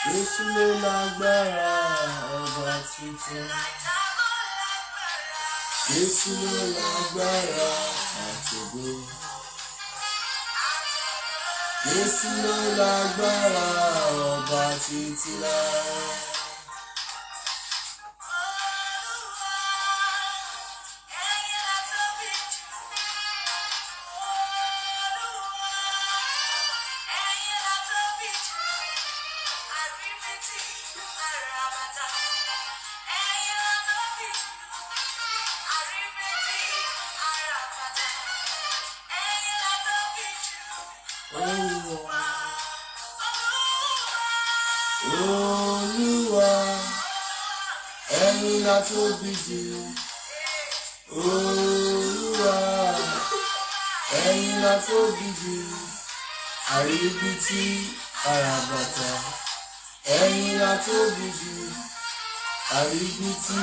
Jésù ló lágbára ọba tuntun. Jésù ló lágbára àtògo. Jésù ló lágbára ọba títí láé. Olúwa, ẹ̀yin la tóbi jù. Olúwa, ẹ̀yin la tóbi jù. Àríbítí àràbàtà, ẹ̀yin la tóbi jù. Àríbítí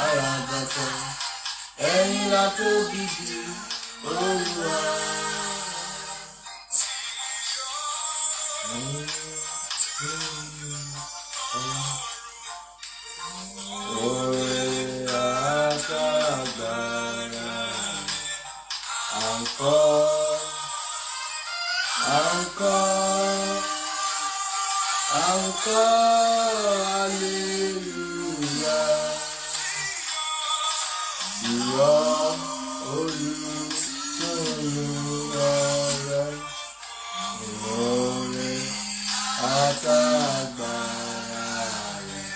àràbàtà, ẹ̀yin la tóbi jù. Olúwa. Hallelujah. Yọ̀ Olùtùnú ọ̀rẹ́, ìmọ̀ọ́rẹ́ àtàgbàrà rẹ̀.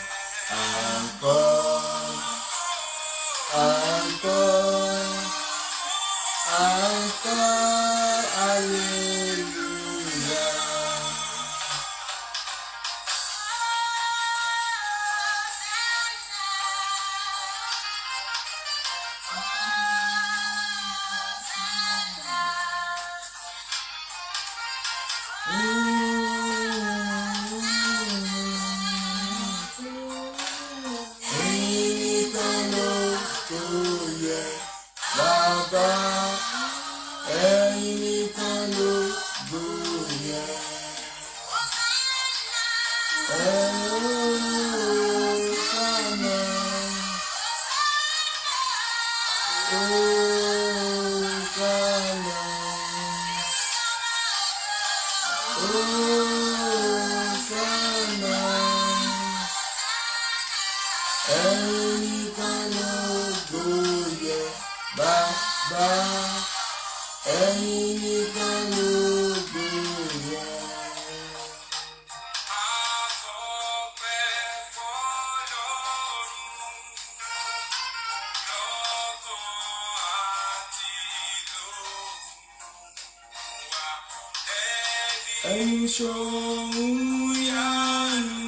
Ẹ̀yin ṣohun ìyanu,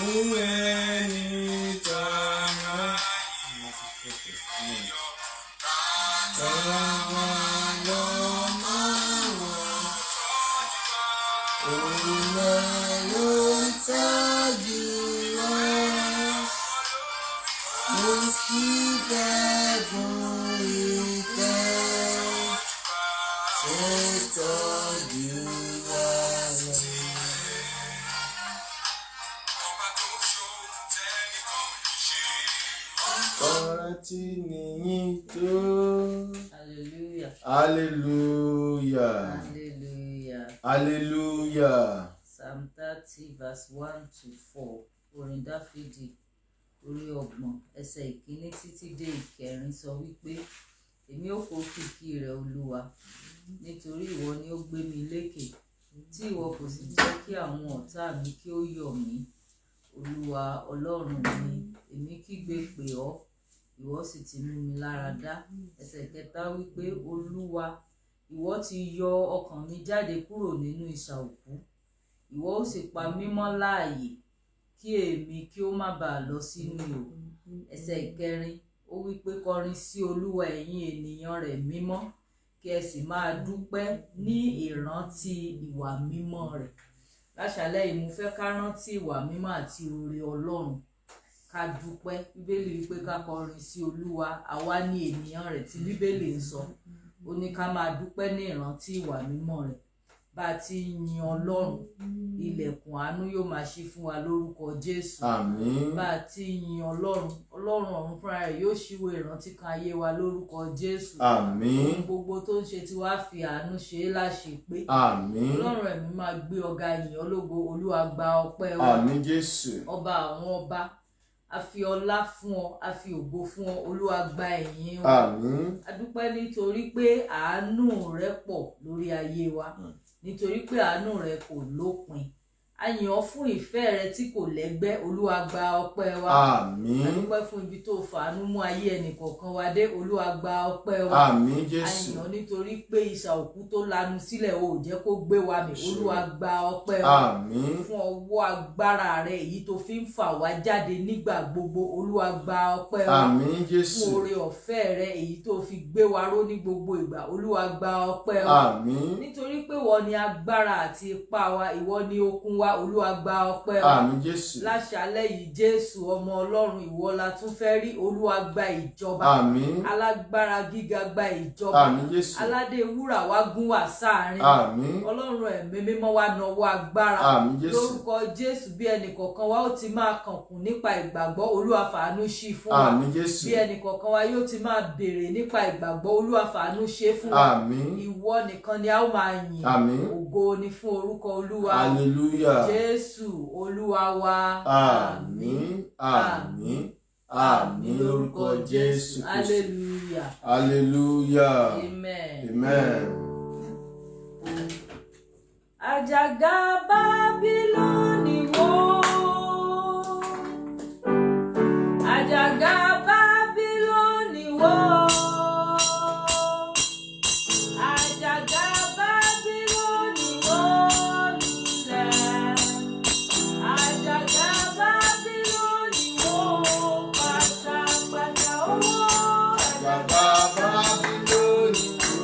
ohun ẹni tààrà. Tààrà lọ́mọ wọn, òun náà ló ń tọ́jú wọn. Mo kí bẹ́ẹ̀bùn ìfẹ́ tó tọ́jú wa lọ. Ọ̀rọ̀ tí nìyí tó. Hallelujah. Hallelujah. Hallelujah. Hallelujah. Psalm 30 verse 1 to 4. Orin Dáfídì orí 30 ẹsẹ̀ ìkíní títí dé ìkẹrin sọ wípé èmi ó fò kìkì rẹ̀ Olúwa nítorí ìwọ ni ó gbé mi lékè tí ìwọ kò sì jẹ́ kí àwọn ọ̀tá mi kí ó yọ̀ mí. Olúwa Ọlọ́run mi, èmi kígbe pè ọ́, ìwọ sì ti mú mi lára dá. Ẹsẹ̀ 3 wípé Olúwa, ìwọ ti yọ ọkàn mi jáde kúrò nínú isà òkú, ìwọ ó sì pa mí mọ́ láàyè kí èmi kí ó má bàa lọ sínú ihò. Ẹsẹ̀ 4 ó wípé kọrin sí Olúwa ẹ̀yin ènìyàn rẹ̀ mímọ́, kí ẹ sì máa dúpẹ́ ní ìrántí ìwà mímọ́ rẹ̀. Láṣálẹ́ yìí mo fẹ́ ká rántí ìwà mímọ́ àti oore Ọlọ́run, ká dúpẹ́. Bíbélì wípé ká kọrin sí Olúwa, àwa ní ènìyàn rẹ̀ tí Bíbélì ń sọ. Ó ní ká máa dúpẹ́ ní ìrántí ìwà mímọ́ rẹ̀. Bá a ti yin Ọlọ́run, ilẹ̀kùn àánú yóò máa ṣí fún wa lórúkọ Jésù. Àmín. Bá a ti yin Ọlọ́run, Ọlọ́run ọ̀run fúnra rẹ̀ yóò ṣíwọ́ ìrántí kan ayé wa lórúkọ Jésù. Àmín. Gbogbo tó ń ṣe tí wàá fi àánú ṣe é láṣepé. Àmín. Ọlọ́run ẹ̀mí máa gbé ọ̀gá yìn ọ́ lógo. Olúwa gba ọpẹ́ wa. Àmín Jésù. Ọba àwọn ọba, a fi ọlá fún ọ, a fi ògo fún ọ. Olúwa gba ẹ̀yìn wa. Àmín. A dúpẹ́ nítorí pé àánú rẹ pọ̀ lórí ayé wa, nítorí pé àánú rẹ kò lópin. A yìn ọ́ fún ìfẹ́ rẹ tí kò lẹ́gbẹ́. Olúwa gba ọpẹ́ wa. Àmín. A dúpẹ́ fún ibi tó fàánú mú ayé ẹnìkọ̀ọ̀kan wa dé. Olúwa gba ọpẹ́ wa. Àmín A Jésù. yìn ọ́ nítorí pé isà òkú tó lanu sílẹ̀ ò jẹ́ kó gbé wa mì. Olúwa gba ọpẹ́ wa. Àmín. Fún ọwọ́ agbára rẹ èyí tó fi ń fà wá jáde nígbà gbogbo. Olúwa gba ọpẹ́ wa. Àmín Jésù. Fún oore ọ̀fẹ́ rẹ èyí tó fi gbé wa ró ní gbogbo ìgbà. Olúwa gba ọpẹ́ wa. Àmín. Nítorí pé ìwọ ni agbára àti ipá wa, ìwọ ni okun wa. Olúwa gba ọpẹ́ wa. Àmín Jésù. Láṣálẹ́ yìí Jésù ọmọ Ọlọ́run, ìwọ la tún fẹ́ rí. Olúwa gba ìjọba. Àmín. Alágbára gíga gba ìjọba. Àmín Jésù. Aládé wúrà wá gún wá sáàrin. Àmín. Ọlọ́run ẹ̀mí mímọ́ wá nawọ́ agbára. Àmín Jésù. Lórúkọ Jésù, bí ẹnìkọ̀ọ̀kan wa ó ti máa kànkùn nípa ìgbàgbọ́, Olúwa fàánú ṣí fún wa. Àmín Jésù. Bí ẹnìkọ̀ọ̀kan wa yóò ti máa béèrè nípa ìgbàgbọ́, Olúwa fàánú ṣe fún wa. Àmín. Ìwọ nìkan ni a ó máa yìn. Àmín. Ògo ni fún orúkọ Olúwa. Hallelujah. Jésù Olúwa wa. Àmín. Àmín. Àmín lórúkọ Jésù Kristi. Hallelujah. Hallelujah. Amen. Amen. Àjàgà Bábílónì wó. Àjàgà Bábílónì wó. Àjàgà Bábílónì wó lulẹ̀. Àjàgà Bábílónì wó pátápátá owó. Àjàgà Bábílónì wó.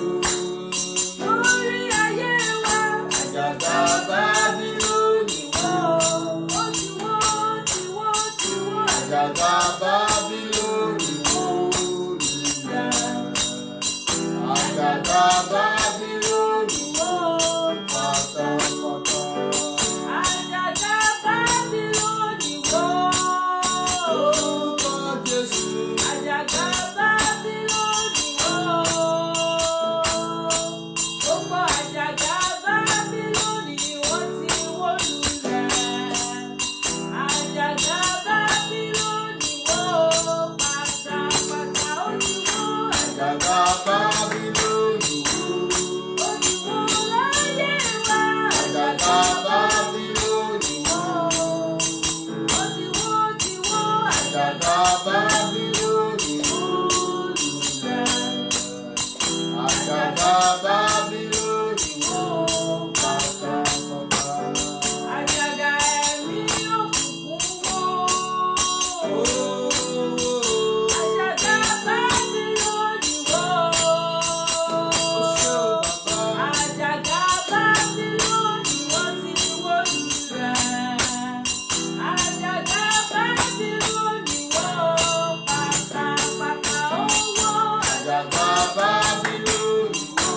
Lórí ayé wa. Àjàgà Bábílónì wó. Ó ti wó, ti wó, ti wó. Àjàgà Bábílónì wó lulẹ̀. Àjàgà Bábílónì wó pátápátá. Àjàgà Bábílónì wó. Orúkọ Jésù. Àjàgà Bábílónì wó. Gbogbo àjàgà Bábílónì ni wọ́n ti wó lulẹ̀. Àjàgà Bábílónì wó pátápátá. Ó ti wó. Àjàgà Bábílónì wó. Ó ti wó láyé wa. Àjàgà Bábílónì wó. Ó ti wó, ti wó. Àjàgà Bábílónì wó lulẹ̀. Àjàgà Bábílónì wó pátápátá. Àjàgà ẹ̀mí òkùnkùn wó. Àjàgà Bábílónì wó. Àjàgà Bábílónì wọ́n ti wó lulẹ̀. Àjàgà Bábílónì wó pátápátá ó wó. Àjàgà Bábílónì wó.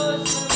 Baba.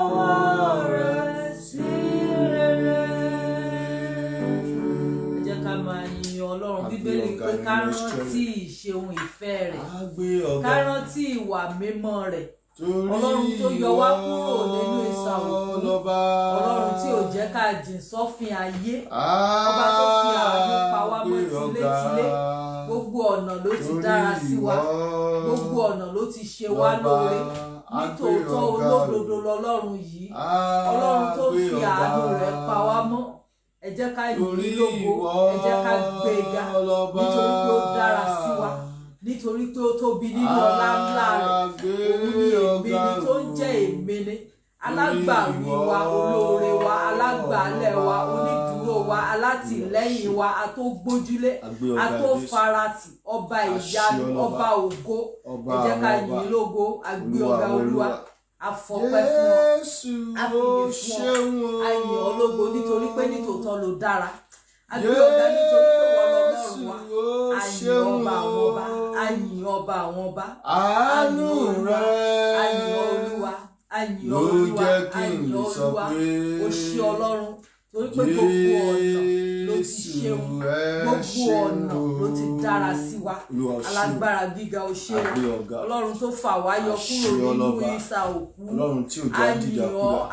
Pàrọwọ́ rẹ̀ sí rere. Ẹ jẹ́ ká máa yin Ọlọ́run. Bíbélì pé ká rántí ìṣeun ìfẹ́ rẹ̀, ká rántí ìwà mímọ́ rẹ̀. Ọlọ́run tó yọ wá kúrò nínú ìsà òkú, Ọlọ́run tí ò jẹ́ ká jìn sọ́fìn ayé, ọba tó fi àánú pa wá mọ́ tilétilé. Gbogbo ọ̀nà ló ti dára sí wa, gbogbo ọ̀nà ló ti ṣe wá lóore. Nítòótọ́ olódodo lọ́lọ́run yìí, Ọlọ́run tó fi àánú rẹ̀ pa wá mọ́. Ẹ jẹ́ ká yìn ín lógo, ẹ jẹ́ ká gbé e ga, nítorí pé ó dára sí wa, nítorí pé ó tóbi nínú ọlá ńlá rẹ̀. Òun ni èmi ni tó ń jẹ́ èmi ni, alágbàwí wa, olóore wa, alágbàálẹ̀ wa, onídùúró wa, alátìlẹ́yìn wa, atógbójúlé, atófaratì, ọba ìyanu, ọba ògo. Ẹ jẹ́ ká yìn ín lógo, a gbé ọ̀gá Olúwa, afọpẹ́ fún ọ, àfìyè fún ọ, àyìn ọ lógo nítorí pé nítòótọ́ ló dára. A gbé ọ̀gá nítorí pé wọ́n lọ́lọ́run wa. Àyìn ọba àwọn ọba, àyìn ọba àwọn ọba, àánú rẹ̀ àyìn Olúwa, àyìn Olúwa, àyìn Olúwa. Ó ṣé Ọlọ́run torí pé gbogbo ọ̀nà ló ti ṣeun, gbogbo ọ̀nà ló ti dára sí wa. Alágbára gíga ó ṣé Ọlọ́run tó fà wá yọ kúrò nínú ìsà òkú. Àyìn ọ́,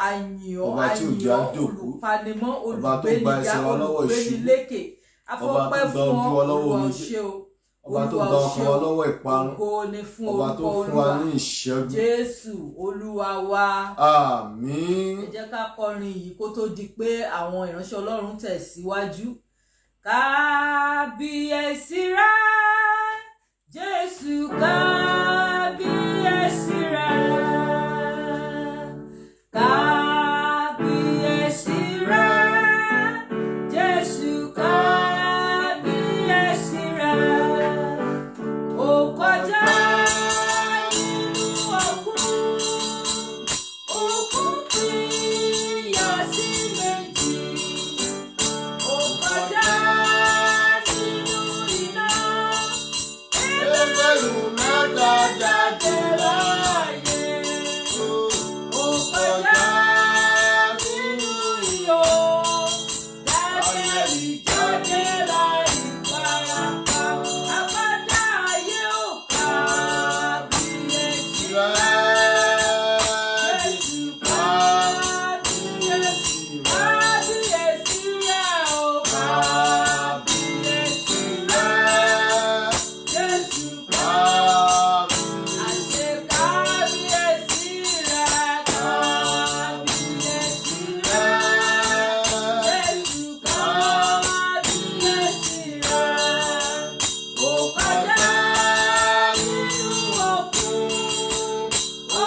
àyìn ọ́, àyìn ọ́, olùpanimọ́, olùgbéniga, olùgbénilékè. Afọpẹ́ fún ọ, Olúwa ó ṣé o. Ọba tó gba ọkàn wa lọ́wọ́ ìparun, ọba tó fún wa ní ìṣẹ́gun. Jésù Olúwa wa. Àmín. Ẹ jẹ́ ká kọrin yìí kó tó di pé àwọn ìránṣẹ́ Ọlọ́run tẹ̀síwájú. Kábíyèsí rẹ, Jésù, kábíyèsí rẹ. Kábíyèsí rẹ, Jésù, kábíyèsí rẹ. Ó kọjá nínú òkun, òkun pínyà sí méjì. Ó kọjá nínú iná, Hébérù mẹ́ta jáde láàyè. Ó kọjá nínú iyọ̀, Dáníẹ́lì jáde láì farapa. Àbádá ayé ò kábíyèsí rẹ. Jésù, kábíyèsí, kábíyèsí rẹ o, kábíyèsí rẹ. Jésù, àṣẹ kábíyèsí rẹ, kábíyèsí rẹ. Jésù, kábíyèsí rẹ. Ó kọjá nínú òkun,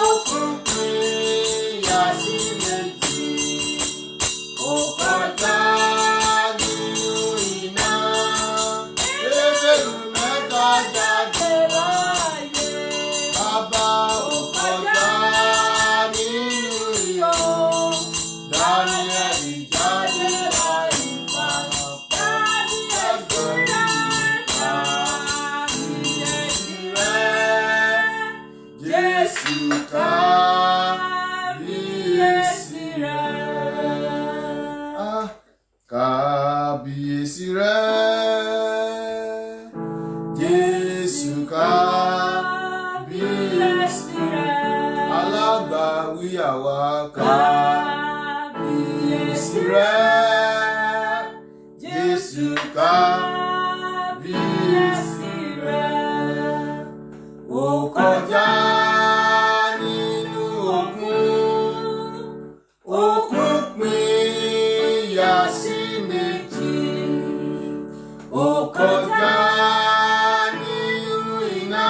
òkun pínyà sí méjì. Ó kọjá nínú iná. Hébérù mẹ́ta jáde láàyè. Bàbá Ó ó kọjá kọjá nínú iyọ̀. Dáníẹ́lì jáde láì farapa. Kábíyèsí rẹ, kábíyèsí rẹ. Jésù Kábíyèsí rẹ. Ah, kábíyèsí rẹ. Jésù kábíyèsí rẹ. alágbàwí àwa Kábíyèsí rẹ. Jésù kábíyèsí rẹ. ó kọjá nínú òkun, òkun pínyà sí méjì. Ó kọjá nínú iná.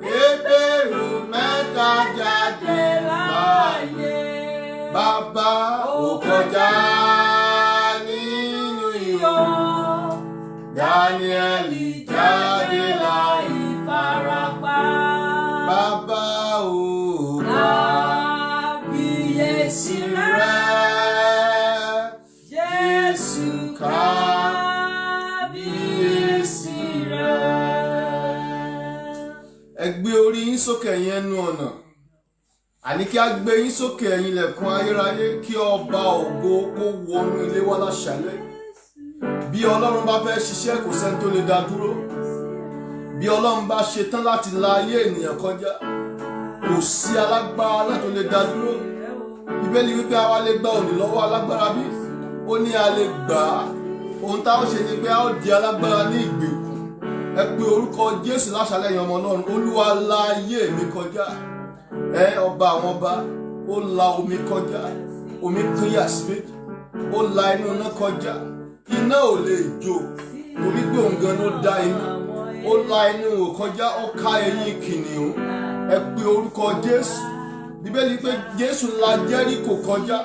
Hébérù mẹ́ta jáde láàyè. Bàbá ó kọjá nínú iyọ̀. Dáníẹ́lì jáde láì farapa. Bàbá ó Kábíyèsí rẹ. Jésù kábíyèsí rẹ. Ẹ gbé orí yín sókè yẹn ẹnu ọ̀nà. àní kí a gbé yín sókè ẹ̀yin ilẹ̀kùn ayérayé kí ọba ògo kó wọnú ilé wa láṣálẹ́. Bí Ọlọ́run bá fẹ́ ṣiṣẹ́ kò sẹ́ni tó lè dá dúró. Bí Ọlọ́run bá ṣe tán láti la ayé ènìyàn kọjá kò sí alágbára náà tó lè dá dúró. Bíbélì wípé àwa lè gba òní lọ́wọ́ alágbára bí? Ó ní a lè gbà á. Ohun táwọn ṣe ni pé a ó di alágbára ní ìgbèkùn. Ẹ pe orúkọ Jésù láṣálẹ́ yẹn ọmọ Ọlọ́run. Olúwa la ayé mi kọjá. Ọba àwọn ọba ó la omi kọjá. Omi pínyà sí méjì. Ó la inú iná kọjá. Iná ò lè jó torí pé òun gan ló dá iná. Ó la inú ihò kọjá. Ó ká eyín kìnìún. Ẹ pe orúkọ Jésù. Bíbélì pé Jésù la Jẹ́ríkò kọjá.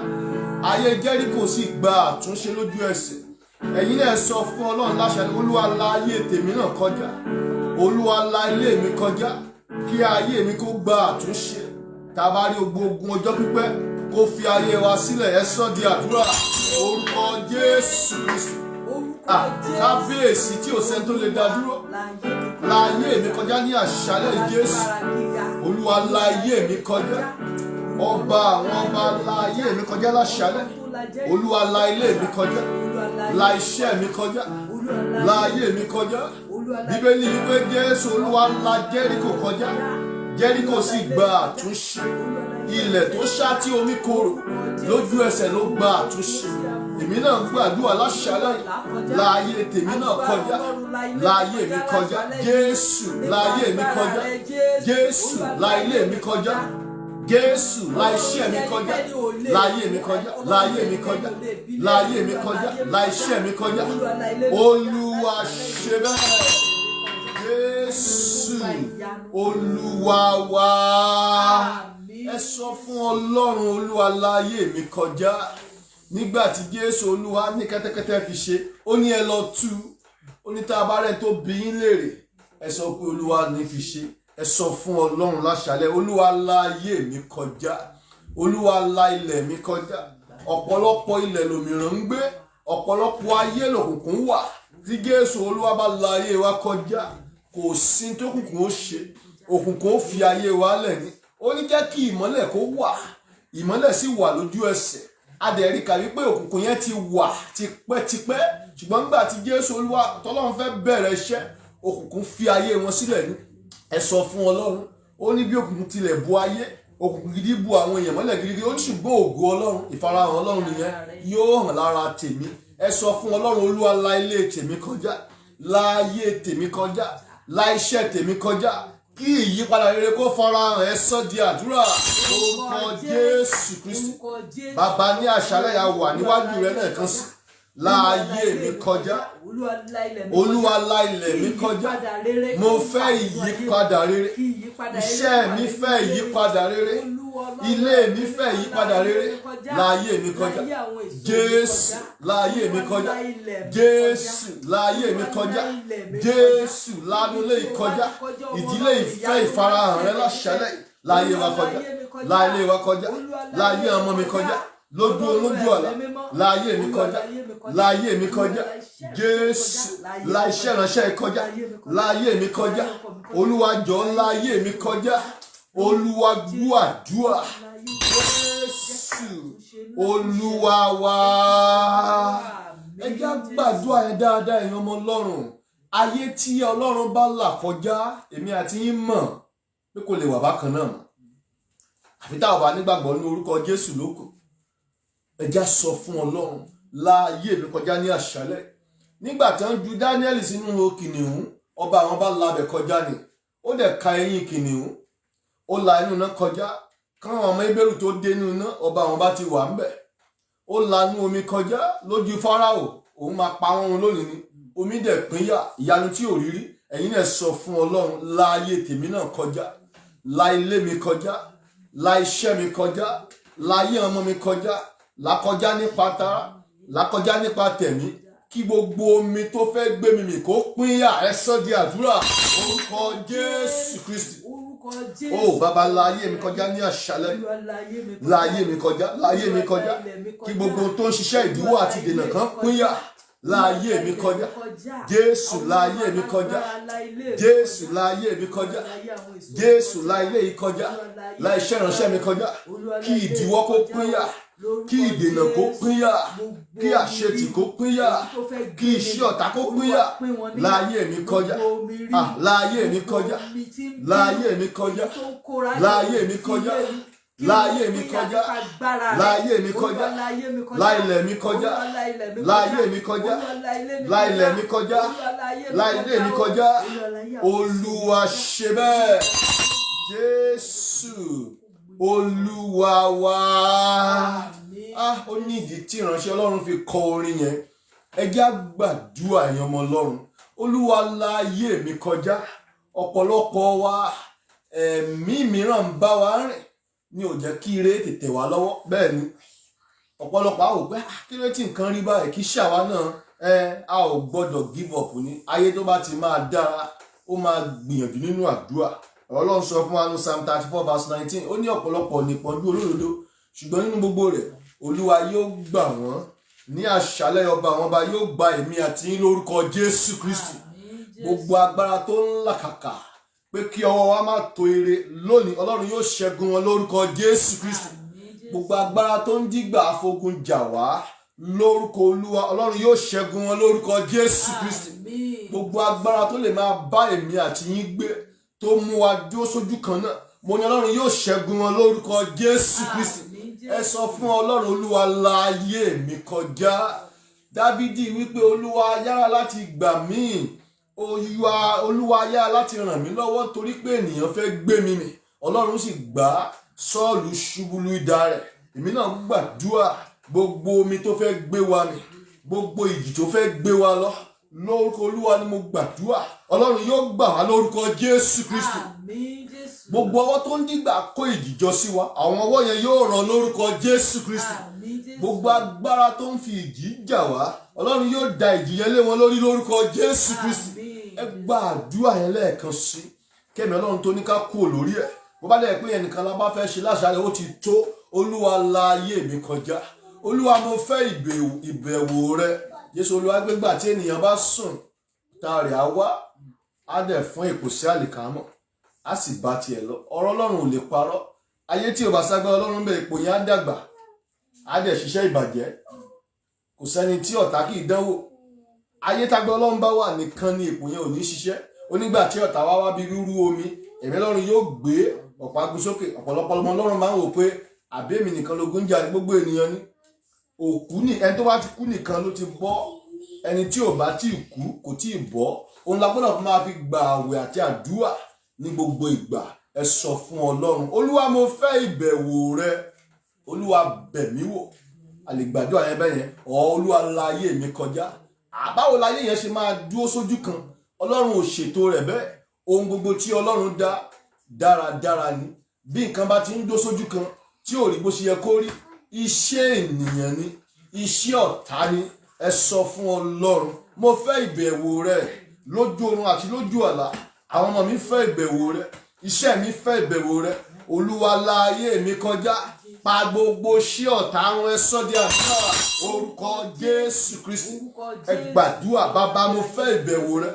Ayé Jẹ́ríkò sì gba àtúnṣe lójú ẹsẹ̀. Ẹ̀yin náà sọ fún Ọlọ́run láṣálẹ́, Olúwa la ayé tèmi náà kọjá. Olúwa la ilé mi kọjá. Kí ayé mi kó gba àtúnṣe. Tá a bá rí ogun ọjọ́ pípẹ́ kó fi ayé wa sílẹ̀. Ẹ sọ di àdúrà. Orúkọ Jésù Kristi. Kábíyèsí tí ò sẹ́ni tó lè dá dúró. La ayé mi kọjá ní àṣálẹ́ Jésù. Olúwa la ayé mi kọjá. Ọba àwọn ọba la ayé mi kọjá láṣálẹ́. Olúwa la ilé mi kọjá. La iṣẹ́ mi kọjá. La ayé mi kọjá. Bíbélì wípé Jésù Olúwa la Jẹ́ríkò kọjá. Jẹ́ríkò sì gba àtúnṣe. Ilẹ̀ tó ṣá tí omi korò lójú ẹsẹ̀ ló gba àtúnṣe. Èmi náà gbàdúrà láṣálẹ́ la ayé tèmi náà kọjá. La ayé mi kọjá. Jésù la ayé mi kọjá. Jésù la ilé mi kọjá. Jésù la iṣẹ́ mi kọjá. La ayé mi kọjá. La ayé mi kọjá. La ayé mi kọjá. La iṣẹ́ mi kọjá. Olúwa ṣe bẹ́ẹ̀. Jésù Olúwa wa. Ẹ sọ fún Ọlọ́run, Olúwa la ayé mi kọjá. Nígbà tí Jésù Olúwa ní kẹ́tẹ́kẹ́tẹ́ fi ṣe, ó ní ẹ lọ tú. Ó ní tá a bá rẹ̀ tó bi yín léèrè, ẹ sọ pé Olúwa ní fi ṣe. Ẹ sọ fún Ọlọ́run láṣálẹ́, Olúwa la ayé mi kọjá. Olúwa la ilẹ̀ mi kọjá. Ọ̀pọ̀lọpọ̀ ilẹ̀ lòmíràn ń gbé. Ọ̀pọ̀lọpọ̀ ayé lòkùnkùn wà. Tí Jésù Olúwa bá la ayé wa kọjá, kò sí tó kùnkùn ó ṣe. Òkùnkùn ó fi ayé wa lẹ̀ ní. Ó ní jẹ́ kí ìmọ́lẹ̀ kó wà. Ìmọ́lẹ̀ sì wà lójú ẹsẹ̀. Adẹ̀rí kà wípé òkùnkùn yẹn ti wà tipẹ́tipẹ́. Ṣùgbọ́n nígbà tí Jésù Olúwa tọ́lọ́run fẹ́ bẹ̀rẹ̀ iṣẹ́, òkùnkùn fi ayé wọn sílẹ̀ ní. Ẹ sọ fún Ọlọ́run, ó ní bí òkùnkùn tilẹ̀ bu ayé, òkùnkùn gidi bu àwọn èèyàn mọ́lẹ̀ gidigidi, ó ní ṣùgbọ́n ògo Ọlọ́run, ìfarahàn Ọlọ́run nìyẹn yóò hàn lára tèmi. Ẹ sọ fún Ọlọ́run, Olúwa la ilé tèmi kọjá, la ayé tèmi kọjá, la iṣẹ́ tèmi kọjá, kí ìyípadà rere kó farahàn. Ẹ sọ di àdúrà. Orúkọ Jésù Kristi. Bàbá ní àṣálẹ́ yà wà níwájú rẹ lẹ́ẹ̀kan sí. La ayé mi kọjá. Olúwa la ilẹ̀ mi kọjá. Mo fẹ́ ìyípadà rere. Iṣẹ́ mi fẹ́ ìyípadà rere. Ilé mi fẹ́ ìyípadà rere. La ayé mi kọjá. Jésù la ayé mi kọjá. Jésù la ayé mi kọjá. Jésù lánú lé ìkọjá. Ìdílé ìfẹ́ ìfarahàn rẹ láṣálẹ́. La ayé wa kọjá. La ilé wa kọjá. La ayé ọmọ mi kọjá. Lójú olójú ọ̀la, láyé mi kọjá, láyé mi kọjá, Jésù, láìṣẹ́ ìránṣẹ́ kọjá, láyé mi kọjá, Olúwa jọ̀ọ́ láyé mi kọjá, Olúwa gbọ́ àdúrà, Jésù, Olúwa wa. Ẹ jẹ́ gbàdúrà yẹn dáadáa ẹ̀yin ọmọ Ọlọ́run. Ayé tí Ọlọ́run bá là kọjá, èmi àti yín mọ̀ pé kò lè wà bákan náà mọ́. Àfi tá ò bá nígbàgbọ́ ní orúkọ Jésù lókù. Ẹ já sọ fún Ọlọ́run, la ayé mi kọjá ní àṣálẹ́. Nígbà tí wọ́n ju Dáníẹ́lì sínú ihò kìnìún, ọba àwọn bá labẹ̀ kọjá ni. Ó dẹ̀ ka eyín kìnìún. Ó la inú iná kọjá. Káwọn ọmọ Hébérù tó dé inú iná, ọba àwọn bá ti wà ń bẹ̀. Ó la inú omi kọjá lójú Fáráò. Òun máa pa wọ́n lónìí ni. Omi dẹ̀ pínyà, ìyanu tí ò rírí. Ẹ̀yin náà sọ fún Ọlọ́run, la ayé tèmi náà kọjá. La ilé mi kọjá. La iṣẹ́ mi kọjá. La ayé ọmọ mi kọjá. Lákọjá nípa tara, lákọjá nípa tẹ̀mí, kí gbogbo omi tó fẹ́ gbé mi mì kó pínyà. Ẹ sọ di àdúrà. Orúkọ Jésù Kristi. Ó bàbá la ayé mi kọjá ní àṣálẹ́. La ayé mi kọjá, la ayé mi kọjá, kí gbogbo tó ń ṣiṣẹ́ ìdíwọ́ àti ìdènà kan pínyà. láyé mi kọjá. Jésù láyé mi kọjá. Jésù láyé mi kọjá. Jésù láyé mi kọjá. Láì iṣẹ́ ìránṣẹ́ mi kọjá. Kí ìdíwọ́ kó pínyà. Kí ìdènà kó pínyà. Kí àṣetì kó pínyà. Kí iṣẹ́ ọ̀tá kó pínyà. Láyé mi kọjá. Láyé mi kọjá. Láyé mi kọjá. Láyé mi kọjá. Láyé mi kọjá. Láyé mi kọjá. Láìlẹ̀ mi kọjá. Láyé mi kọjá. Láìlẹ̀ mi kọjá. Láìlé mi kọjá. Olúwa ṣe bẹ́ẹ̀. Jésù Olúwa wa. Ó ní ìdí tí ìránṣẹ́ Ọlọ́run fi kọ orin yẹn. Ẹ jẹ́ á gbàdúrà ẹ̀yin ọmọ Ọlọ́run. Olúwa láyé mi kọjá. Ọ̀pọ̀lọpọ̀ wa ẹ̀mí mìíràn ń bá wa rìn ní ò jẹ́ kí ire tètè wá lọ́wọ́. Bẹ́ẹ̀ ni ọ̀pọ̀lọpọ̀ a ò pé kí ló tí nǹkan rí báyìí kí ṣàwa náà a ò gbọ́dọ̀ give up ní ayé tó bá ti máa dára ó máa gbìyànjú nínú àdúrà. Ọlọ́run sọ fún wa ní Psalm 34 verse 19 ó ní ọ̀pọ̀lọpọ̀ nípọ́njú olódodo ṣùgbọ́n nínú gbogbo rẹ̀ Olúwa yóò gbà wọ́n. Ní àṣálẹ́ ọba àwọn ọba yóò gba èmi àti yín lórúkọ Jésù Kristi. Gbogbo agbára tó ń làkàkà pé kí ọwọ́ wa má tó ire lónìí Ọlọ́run yóò ṣẹ́gun wọn lórúkọ Jésù Kristi. Gbogbo agbára tó ń dígbà afogun jà wá lórúkọ Olúwa Ọlọ́run yóò ṣẹ́gun wọn lórúkọ Jésù Kristi. Gbogbo agbára tó lè máa bá èmi àti yín gbé tó mú wa dúró sójú kan náà mo ní Ọlọ́run yóò ṣẹ́gun wọn lórúkọ Jésù Kristi. Ẹ sọ fún Ọlọ́run Olúwa láyé mi kọjá. Dávídì wípé Olúwa yára láti gbà mí. Olúwa yára láti ràn mí lọ́wọ́ torí pé ènìyàn fẹ́ gbé mi mì. Ọlọ́run sì gbà Sọ́ọ̀lù ṣubú lu idà rẹ̀. Èmi náà gbàdúrà gbogbo omi tó fẹ́ gbé wa mì gbogbo ìjì tó fẹ́ gbé wa lọ lórúkọ Olúwa ni mo gbàdúrà Ọlọ́run yóò gbà wá lórúkọ Jésù Kristi. Gbogbo ọwọ́ tó ń dìgbà kó ìjì jọ sí wa àwọn ọwọ́ yẹn yóò ràn lórúkọ Jésù Kristi. Gbogbo agbára tó ń fi ìjì jà wá Ọlọ́run yóò da ìjì yẹn lé wọn lórí lórúkọ Jésù Kristi. Ẹ gbàdúrà yẹn lẹ́ẹ̀kan sí kẹ́mi Ọlọ́run tó ní ká kú lórí ẹ̀ bó bá lẹ́yìn pé ẹnìkan la bá fẹ́ ṣe láṣàlẹ̀ ó ti tó. Olúwa láyé mi kọjá. Olúwa mo fẹ́ ìbẹ̀wò rẹ. Jésù Olúwa gbégbà tí ènìyàn bá sùn tá rẹ̀ á wá á dẹ̀ fún èpò sí àlìkámọ̀ á sì bá tiẹ̀ lọ. Ọ̀rọ̀ Ọlọ́run ò lè parọ́. Ayé tí ò bá ságbá Ọlọ́run bẹ̀ èpò yẹn á dàgbà á dẹ̀ ṣiṣẹ́ ìbàjẹ́. Kò sẹ́ni tí ọ̀tá kì í dánwò. Ayé tágbá Ọlọ́run bá wà nìkan ni èpò yẹn ò ní ṣiṣẹ́. Onígbà tí ọ̀tá wá bí rúrú omi ẹ̀mí Ọlọ́run yóò gbé ọ̀pá gún sókè. Ọ̀pọ̀lọpọ̀ ọmọ Ọlọ́run máa ń wò pé àbẹ́mi nìkan lógún jà ní gbogbo ènìyàn ni. Òkú ni ẹni tó bá ti kú nìkan ló ti bọ́. Ẹni tí ò bá tí kú kò tí ì bọ́. Òun la gbọ́dọ̀ máa fi gba àwẹ̀ àti àdúrà ní gbogbo ìgbà. Ẹ sọ fún Ọlọ́run Olúwa mo fẹ́ ìbẹ̀wò rẹ. Olúwa bẹ̀ mí wò. A lè gbàdúrà yẹn bẹ́ẹ̀ yẹn. Olúwa láyé mi kọjá. Báwo láyé yẹn ṣe máa dúró sójú kan? Ọlọ́run ò ṣètò rẹ̀ bẹ́ẹ̀. Ohun gbogbo tí Ọlọ́run dá dáradára ni. Bí nǹkan bá ti ń dó sójú kan tí ò rí bó ṣe yẹ kó rí iṣẹ́ ènìyàn ni iṣẹ́ ọ̀tá ni. Ẹ sọ fún Ọlọ́run mo fẹ́ ìbẹ̀wò rẹ lójú oorun àti lójú àlá. Àwọn ọmọ mi fẹ́ ìbẹ̀wò rẹ. Iṣẹ́ mi fẹ́ ìbẹ̀wò rẹ. Olúwa láyé mi kọjá. Pa gbogbo iṣẹ́ ọ̀tá run ẹ sọ́ di àdúrà orúkọ Jésù Kristi. Ẹ gbàdúrà bàbá mo fẹ́ ìbẹ̀wò rẹ.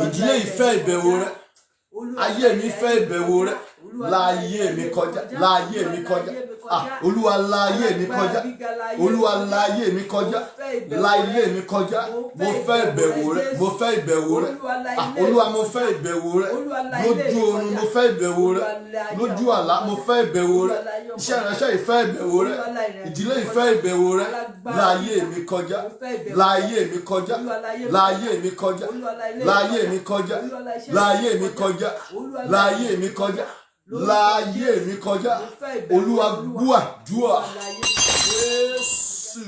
Ìdílé ìfẹ́ ìbẹ̀wò rẹ. Ayé mi fẹ́ ìbẹ̀wò rẹ. Láyé mi kọjá. Láyé mi kọjá. Olúwa láyé mi kọjá. Olúwa láyé mi kọjá. Láyé mi kọjá. Mo fẹ́ ìbẹ̀wò rẹ. Mo fẹ́ ìbẹ̀wò rẹ. Olúwa mo fẹ́ ìbẹ̀wò rẹ. Lójú oorun mo fẹ́ ìbẹ̀wò rẹ. Lójú àlá mo fẹ́ ìbẹ̀wò rẹ. Iṣẹ́ ìránṣẹ́ ìfẹ́ ìbẹ̀wò rẹ. Ìdílé ìfẹ́ ìbẹ̀wò rẹ. Láyé mi kọjá. Láyé mi kọjá. Láyé mi kọjá. Láyé mi kọjá. Láyé mi kọjá. Láyé mi kọjá. Láyé mi kọjá. Olúwa gbọ́ àdúrà. Jésù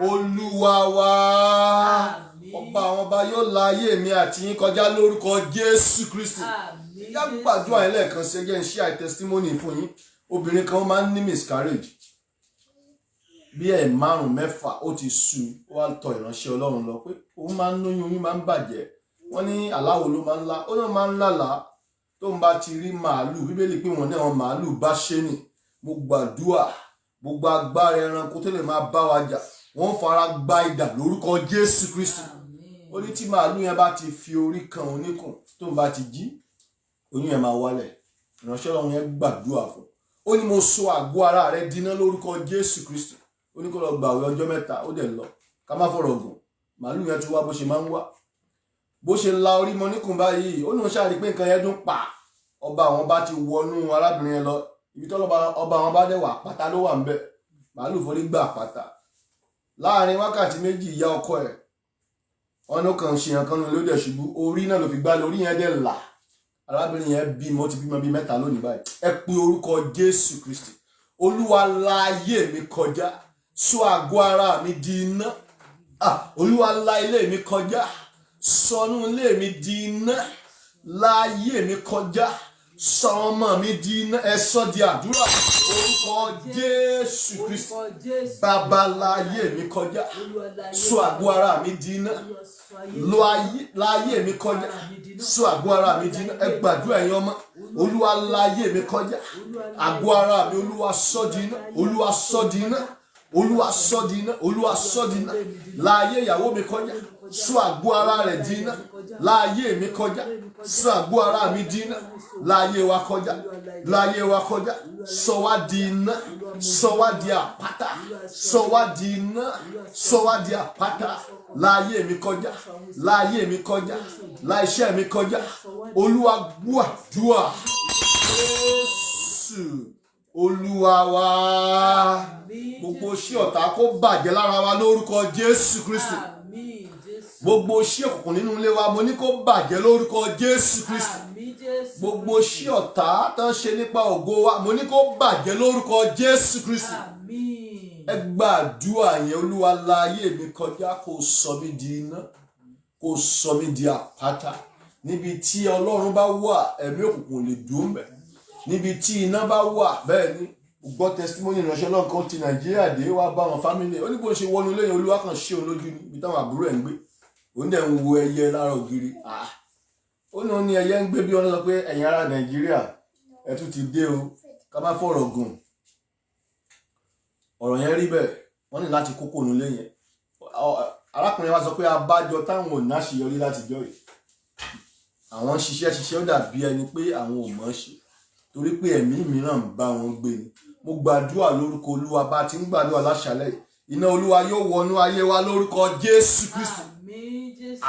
Olúwa wa. Ọba àwọn ọba yóò láyé mi àti yín kọjá lórúkọ Jésù Kristi. Yá gbàdúrà yẹn lẹ́ẹ̀kan sí ẹjẹ́ ń share testimony fún yín. Obìnrin kan máa ń ní miscarriage. Bí ẹ̀ 5-6 ó ti sú ó wá tọ̀ ìránṣẹ́ Ọlọ́run lọ pé òun máa ń lóyún oyún máa ń bàjẹ́. Wọ́n ní aláwo ló máa ń lá. Ó náà máa ń lálàá tó ń bá ti rí màálù. Bíbélì pé wọ́n ní àwọn màálù bá ṣe nì. Mo gbàdúrà gbogbo agbára ẹranko tó lè máa bá wa jà wọ́n fara gba idà lórúkọ Jésù Kristi. Ó ní tí màálù yẹn bá ti fi orí kan oníkùn tó ń bá ti jí oyún yẹn máa wálẹ̀. Ìránṣẹ́ Ọlọ́run yẹn gbàdúrà fún. Ó ní mo sọ àgọ́ ara rẹ dínà lórúkọ Jésù Kristi. Ó ní kó lọ gbààwẹ̀ ọjọ́ 3 ó dẹ̀ lọ. Ká má fọ̀rọ̀ gùn. Màálù yẹn tún wá bó ṣe máa ń wá. Bó ṣe la orí mọ níkùn báyìí ó ní wọ́n ṣáà rí pé nǹkan yẹn dún pa. Ọba àwọn bá ti wọnú arábìnrin yẹn lọ. Ibi tó ọba àwọn bá dẹ̀ wà àpáta ló wà ń bẹ̀. Màálù forí gbà àpáta. Láàárín wákàtí 2 ìyá ọkọ ẹ̀ ọ̀nà kan ṣe nǹkan ló dẹ̀ ṣubú orí náà ló fi gbá lórí yẹn dẹ̀ là. Arábìnrin yẹn bímọ ó ti bímọ bíi 3 lónìí báyìí. Ẹ pe orúkọ Jésù Kristi. Olúwa la ayé mi kọjá. Sọ àgọ́ ara mi di iná. Olúwa la ilé mi kọjá. Sọnù ilé mi di iná. La ayé mi kọjá. Sọ ọmọ mi di iná. Ẹ sọ di àdúrà. Orúkọ Jésù Kristi. Bàbá la ayé mi kọjá. Sọ àgọ́ ara mi di iná. La ayé mi kọjá. Sọ àgọ́ ara mi di iná. Ẹ gbàdúrà ẹ̀yin ọmọ. Olúwa la ayé mi kọjá. Àgọ́ ara mi Olúwa sọ di iná. Olúwa sọ di iná. Olúwa sọ di iná. Olúwa sọ di iná. La ayé ìyàwó mi kọjá. Sọ àgọ́ ara rẹ̀ di iná. La ayé mi kọjá. Sọ àgọ́ ara mi di iná. La ayé wa kọjá. La ayé wa kọjá. Sọ wá di iná. Sọ wá di àpáta. Sọ wá di iná. Sọ wá di àpáta. La ayé mi kọjá. La ayé mi kọjá. La iṣẹ́ mi kọjá. Olúwa gbọ́ àdúrà. Jésù Olúwa wa. Gbogbo iṣẹ́ ọ̀tá kó bàjẹ́ lára wa lórúkọ Jésù Kristi. Gbogbo iṣẹ́ òkùnkùn nínú ilé wa mo ní kó bàjẹ́ lórúkọ Jésù Kristi. Gbogbo iṣẹ́ ọ̀tá tó ń ṣe nípa ògo wa mo ní kó bàjẹ́ lórúkọ Jésù Kristi. Ẹ gbàdúrà yẹn. Olúwa la ayé mi kọjá kó sọ mí di iná. Kó sọ mí di àpáta. Níbi tí Ọlọ́run bá wà ẹ̀mí òkùnkùn lè dùn bẹ̀. Níbi tí iná bá wà bẹ́ẹ̀ ni gbọ́ testimony ìránṣẹ́ Ọlọ́run kan ti Nàìjíríà dé wá bá wọn fámílì. Ó ní bó ṣe wọnú lẹ́yìn Olúwa kan ṣe òun lójú níbi táwọn àbúrò ẹ̀ ń gbé. Òun dẹ̀ ń wo ẹyẹ lára ògiri. Ó ní òun ní ẹyẹ ń gbé bí wọ́n sọ pé ẹ̀yin ará Nàìjíríà ẹ tún ti dé o. Ká má fọ̀rọ̀ gùn. Ọ̀rọ̀ yẹn rí bẹ́ẹ̀. Wọ́n ní láti kókó òun lẹ́yìn. Arákùnrin wa sọ pé abájọ táwọn ò náṣeyọrí láti jọ yìí. Àwọn ṣiṣẹ́ ó dàbí ẹni pé àwọn ò mọ̀ ṣe. Torí pé ẹ̀mí mìíràn ń bá wọn gbé ni. Mo gbàdúrà lórúkọ Olúwa bá ti ń gbàdúrà láṣálẹ́. Iná Olúwa yóò wọnú ayé wa lórúkọ Jésù Kristi.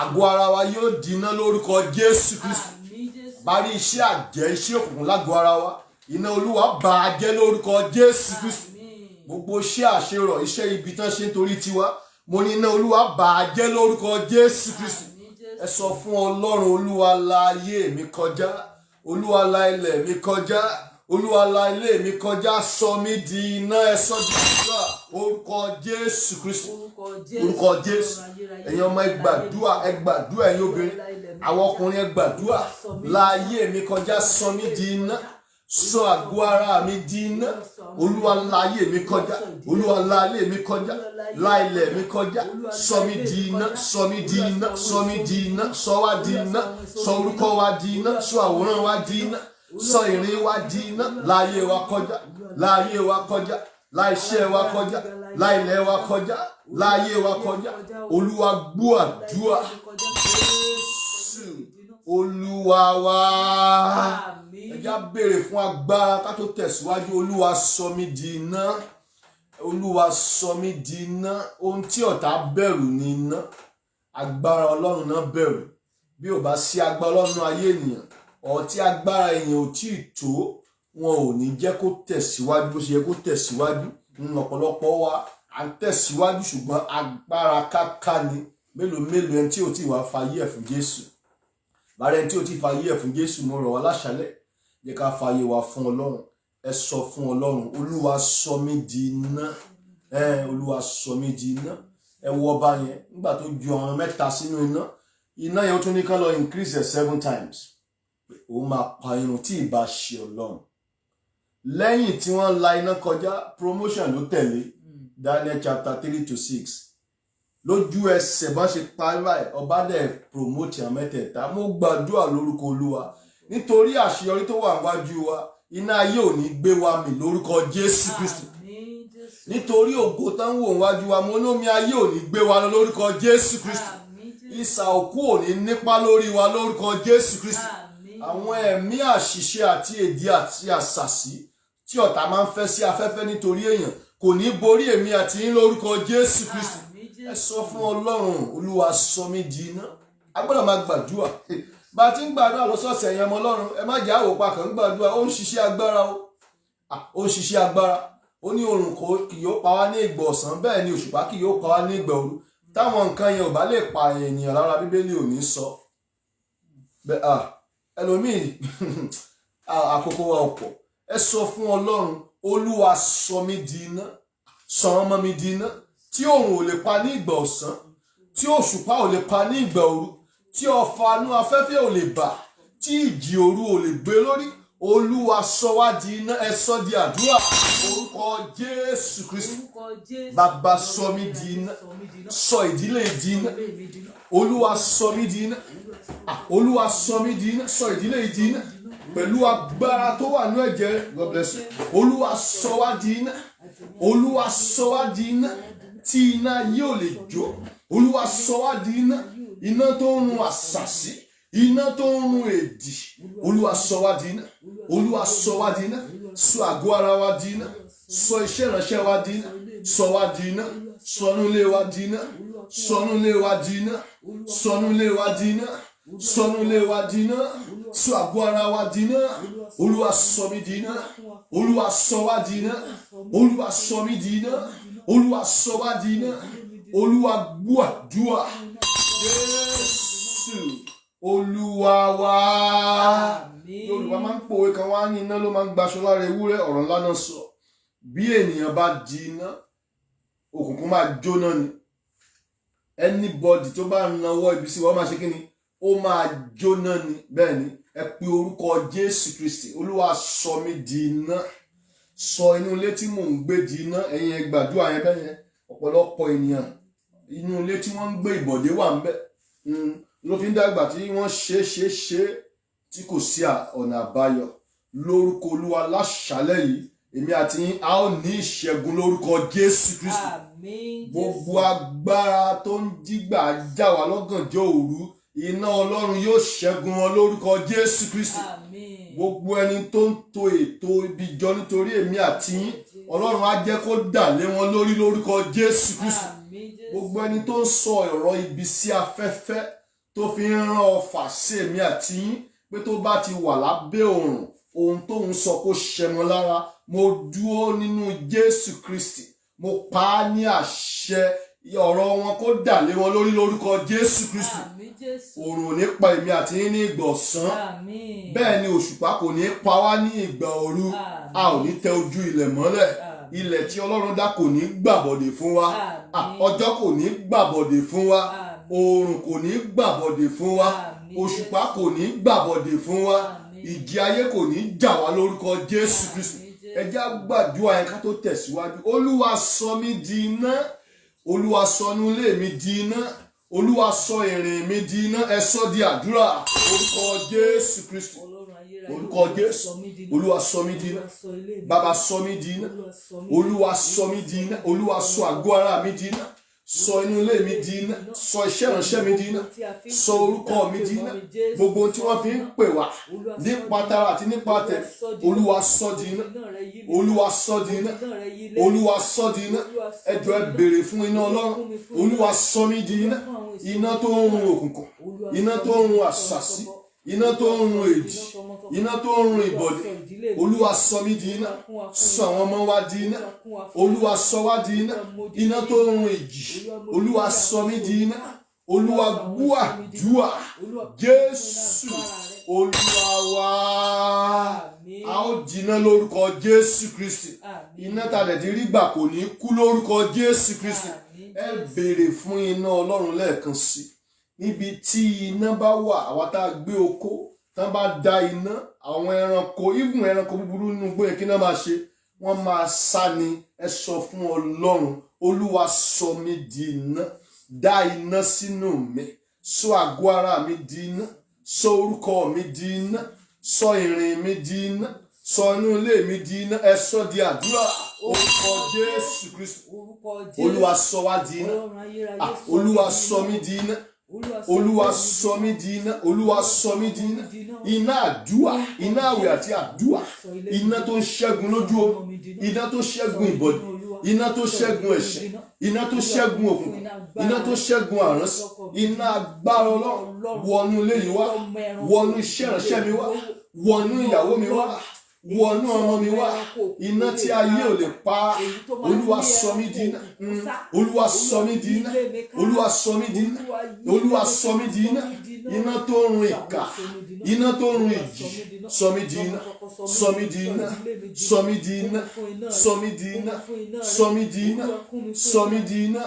Àgọ́ ara wa yóò di iná lórúkọ Jésù Kristi. Bárí iṣẹ́ àjẹ́ iṣẹ́ òkùnkùn lágọ̀ọ́ ara wa. Iná Olúwa bà á jẹ́ lórúkọ Jésù Kristi. Gbogbo iṣẹ́ àṣerọ̀ iṣẹ́ ibi tán ṣe nítorí tiwa. Mo ní iná Olúwa bà á jẹ́ lórúkọ Jésù Kristi. Ẹ sọ fún Ọlọ́run Olúwa la ayé mi kọjá. Olúwa la ilẹ̀ mi kọjá. Olúwa la ilé mi kọjá. Sọ mí di iná. Ẹ sọ di àdúrà. Orúkọ Jésù Kristi. Orúkọ Jésù. Ẹ̀yin ọmọ ẹ gbàdúrà ẹ̀yin obìnrin. Àwọn ọkùnrin ẹ gbàdúrà. La ayé mi kọjá. Sọ mí di iná. Sọ àgọ́ ara mi di iná. Olúwa la ayé mi kọjá. Olúwa la ilé mi kọjá. La ilẹ̀ mi kọjá. Sọ mí di iná. Sọ mí di iná. Sọ mí di iná. Sọ wá di iná. Sọ orúkọ wa di iná. Sọ àwòrán wa di iná. Sọ ìrìn wa di iná. La ayé wa kọjá. La ayé wa kọjá. La iṣẹ́ wa kọjá. La ilẹ̀ wa kọjá. La ayé wa kọjá. Olúwa gbọ́ àdúrà. Jésù Olúwa wa. Ẹ já béèrè fún agbára ká tó tẹ̀síwájú. Olúwa sọ mí di iná. Olúwa sọ mí di iná. Ohun tí ọ̀tá bẹ̀rù ni iná. Agbára Ọlọ́run náà bẹ̀rù. Bí ò bá sí agbára Ọlọ́run ayé ènìyàn, ọ̀tí agbára èèyàn ò tí ì tó, wọn ò ní jẹ́ kó tẹ̀síwájú bó ṣe yẹ kó tẹ̀síwájú. Ọ̀pọ̀lọpọ̀ wa à ń tẹ̀síwájú ṣùgbọ́n agbára káká ni. Mélòó ẹni tí ò tí wá fayé ẹ̀ fún Jésù. Bàrẹ̀ ẹni tí ò tí fayé ẹ̀ fún Jésù mo rọ̀ wá láṣálẹ̀. Jẹ́ ká fayé wa fún Ọlọ́run. Ẹ sọ fún Ọlọ́run. Olúwa sọ mí di iná. Olúwa sọ mí di iná. Ẹ wo ọba yẹn nígbà tó ju ọ̀run 3 sínú iná. Iná yẹn ó tún ní ká lọ increase 7 times. Ó máa pa irun tí ìbá ṣe Ọlọ́run. Lẹ́yìn tí wọ́n la iná kọjá, promotion ló tẹ̀lé. Daniel chapter 3-6. Lójú ẹsẹ̀ bá ṣe parí báyìí, ọba dẹ̀ promote àwọn mẹ́tẹ̀ẹ̀ta. Mo gbàdúrà lórúkọ Olúwa. Nítorí àṣeyọrí tó wà níwájú wa, iná ayé ò ní gbé wa mì lórúkọ Jésù Kristi. nítorí ògo tán wò wájú wa mo lómi ayé ò ní gbé wa lọ lórúkọ Jésù Kristi. Ìsà òkú ò ní nípa lórí wa lórúkọ Jésù Kristi. Àwọn ẹ̀mí àṣìṣe àti èdè àti àṣàsí tí ọ̀tá máa ń fẹ́ sí afẹ́fẹ́ nítorí èèyàn kò ní borí èmi àti yín lórúkọ Jésù Kristi. Ẹ sọ fún Ọlọ́run, Olúwa sọ mí di iná. A gbọ́dọ̀ máa gbàdúrà. Bá a ti ń gbàdúrà lọ́sọ̀ọ̀sẹ̀ yẹn ọmọ Ọlọ́run, ẹ má jẹ́ àwòpá kan ń gbàdúrà, ó ń ṣiṣẹ́ agbára o. Ó ń ṣiṣẹ́ agbára. Ó ní oòrùn kì yóò pa wá ní ìgbà ọ̀sán, bẹ́ẹ̀ ni òṣùpá kì yóò pa wá ní ìgbà òru. Táwọn nǹkan yẹn ò bá lè pa ènìyàn lára, Bíbélì ò ní sọ. Ẹlòmíì àkókò wa ọ̀pọ̀. Ẹ sọ fún Ọlọ́run, Olúwa sọ mí di iná, sọ ọmọ mi di iná, tí oòrùn ò lè pa ní ìgbà ọ̀sán, tí òṣùpá ò lè pa ní ìgbà òru, tí ọfà inú afẹ́fẹ́ ò lè bà, tí ìjì òru ò lè gbé lórí. Olúwa sọ wá di iná. Ẹ sọ di àdúrà orúkọ Jésù Kristi. Bàbá sọ mí di iná, sọ ìdílé di iná. Olúwa sọ mí di iná, Olúwa sọ mí di iná, sọ ìdílé di iná pẹ̀lú agbára tó wà ní ẹ̀jẹ̀. God bless you. Olúwa sọ wá di iná, Olúwa sọ wá di iná tí iná yóò lè jó. Olúwa sọ wá di iná, iná tó ń run àṣàsí, iná tó ń run èdì. Olúwa sọ wá di iná, Olúwa sọ wá di iná, sọ àgọ́ ara wa di iná, sọ iṣẹ́ ìránṣẹ́ wa di iná, sọ wá di iná, sọnù ilé wa di iná, sọnù ilé wa di iná, sọnù ilé wa di iná, sọnù ilé wa di iná, sọ àgọ́ ara wa di iná. Olúwa sọ mí di iná, Olúwa sọ wá di iná, Olúwa sọ mí di iná, Olúwa sọ wá di iná. Olúwa gbọ́ àdúrà. Jésù Olúwa wa. Yorùbá máa ń pòwe kan wá ní iná ló máa ń gbaṣọ lára ewúrẹ́. Ọ̀rọ̀ ńlá náà sọ. Bí ènìyàn bá di iná, òkùnkùn máa jóná ni. Anybody tó bá nawọ́ ibi sí wa máa ṣe kí ni? Ó máa jóná ni. Bẹ́ẹ̀ ni, ẹ pe orúkọ Jésù Kristi. Olúwa sọ mí di iná. Sọ inú ilé tí mò ń gbé di iná. Ẹ̀yin ẹ gbàdúrà yẹn bẹ́ẹ̀ yẹn. Ọ̀pọ̀lọpọ̀ ènìyàn inú ilé tí wọ́n ń gbé ìbọ̀dé wà ń bẹ̀. Ló fi ń dàgbà tí wọ́n ṣe tí kò sí ọ̀nà àbáyọ. Lórúkọ Olúwa láṣálẹ́ yìí, èmi àti yín a ó ní ìṣẹ́gun lórúkọ Jésù Kristi. Gbogbo agbára tó ń jígbà já wa lọ́gànjọ́ òru, iná Ọlọ́run yóò ṣẹ́gun wọn lórúkọ Jésù Kristi. Gbogbo ẹni tó ń to ètò ibi jọ nítorí èmi àti yín, Ọlọ́run á jẹ́ kó dà lé wọn lórí lórúkọ Jésù Kristi. Gbogbo ẹni tó ń sọ ọ̀rọ̀ ibi sí afẹ́fẹ́ tó fi ń rán ọfà sí èmi àti yín pé tó bá ti wà lábẹ́ òòrùn, ohun tó ń sọ kó ṣẹmọ lára. Mo dúró nínú Jésù Kristi, mo pa á ní àṣẹ, ọ̀rọ̀ wọn kó dà lé wọn lórí lórúkọ Jésù Kristi. Òòrùn ò ní pa èmi àti yín ní ìgbà ọ̀sán, bẹ́ẹ̀ ni òṣùpá kò ní pa wá ní ìgbà òru. A ò ní tẹ ojú ilẹ̀ mọ́lẹ̀. Ilẹ̀ tí Ọlọ́run dá kò ní gbàbọ̀dè fún wa. Ọjọ́ kò ní gbàbọ̀dè fún wa. Òòrùn kò ní gbàbọ̀dè fún wa. Òṣùpá kò ní gbàbọ̀dè fún wa. Ìjì ayé kò ní jà wá lórúkọ Jésù Kristi. Ẹ jẹ́ á gbàdúrà yẹn ká tó tẹ̀síwájú. Olúwa sọ mí di iná, Olúwa sọ inú ilé mi di iná, Olúwa sọ ìrìn mi di iná. Ẹ sọ di àdúrà orúkọ Jésù Kristi. Orúkọ Jésù. Olúwa sọ mí di iná, Bàbá sọ mí di iná, Olúwa sọ mí di iná, Olúwa sọ àgọ́ ara mi di iná, sọ inú ilé mi di iná, sọ iṣẹ́ ìránṣẹ́ mi di iná, sọ orúkọ mi di iná. Gbogbo ohun tí wọ́n fi ń pè wá nípa tara àti nípa tẹ̀, Olúwa sọ di iná, Olúwa sọ di iná, Olúwa sọ di iná. Ẹ jọ̀ọ́ ẹ béèrè fún iná Ọlọ́run. Olúwa sọ mí di iná, iná tó ń run òkùnkùn, iná tó ń run àṣàsí, iná tó ń run èdì, iná tó ń run ìbọ̀dé. Olúwa sọ mí di iná, sọ àwọn ọmọ wa di iná. Olúwa sọ wá di iná, iná tó ń run ìjì. Olúwa sọ mí di iná. Olúwa gbọ́ àdúrà. Jésù Olúwa wa. A ó jiná lórúkọ Jésù Kristi. Iná tàdẹ̀ ti rí gbà kò ní kú lórúkọ Jésù Kristi. Ẹ béèrè fún iná Ọlọ́run lẹ́ẹ̀kan sí. Níbi tí iná bá wà, àwa tá a gbé oko, tán bá da iná, àwọn ẹranko, even ẹranko búburú nínú igbó yẹn kí náà máa ṣe? Wọ́n máa sá ni. Ẹ sọ fún Ọlọ́run, Olúwa sọ mí di iná, dá iná sínú mi, sọ àgọ́ ara mi di iná, sọ orúkọ mi di iná, sọ ìrìn mi di iná, sọ inú ilé mi di iná, ẹ sọ di àdúrà. Orúkọ Jésù Kristi. Olúwa sọ wá di iná. Olúwa sọ mí di iná. Olúwa sọ mí di iná. Olúwa sọ mí di iná. Iná àdúrà, iná àwẹ̀ àti àdúrà, iná tó ń ṣẹ́gun lójú ogun, iná tó ṣẹ́gun ìbọ̀dì, iná tó ṣẹ́gun ẹ̀ṣẹ̀, iná tó ṣẹ́gun òkùnkùn, iná tó ṣẹ́gun àránsì, iná agbára Ọlọ́run wọnú ilé yìí wá, wọnú iṣẹ́ ìránṣẹ́ mi wá, wọnú ìyàwó mi wá, wọnú ọmọ mi wá. Iná tí ayé ò lè pa. Olúwa sọ mí di iná. Olúwa sọ mí di iná. Olúwa sọ mí di iná. Olúwa sọ mí di iná. Iná tó ń run ìkà, iná tó ń run ìjì, sọ mí di iná. Sọ mí di iná. Sọ mí di iná. Sọ mí di iná. Sọ mí di iná. Sọ mí di iná.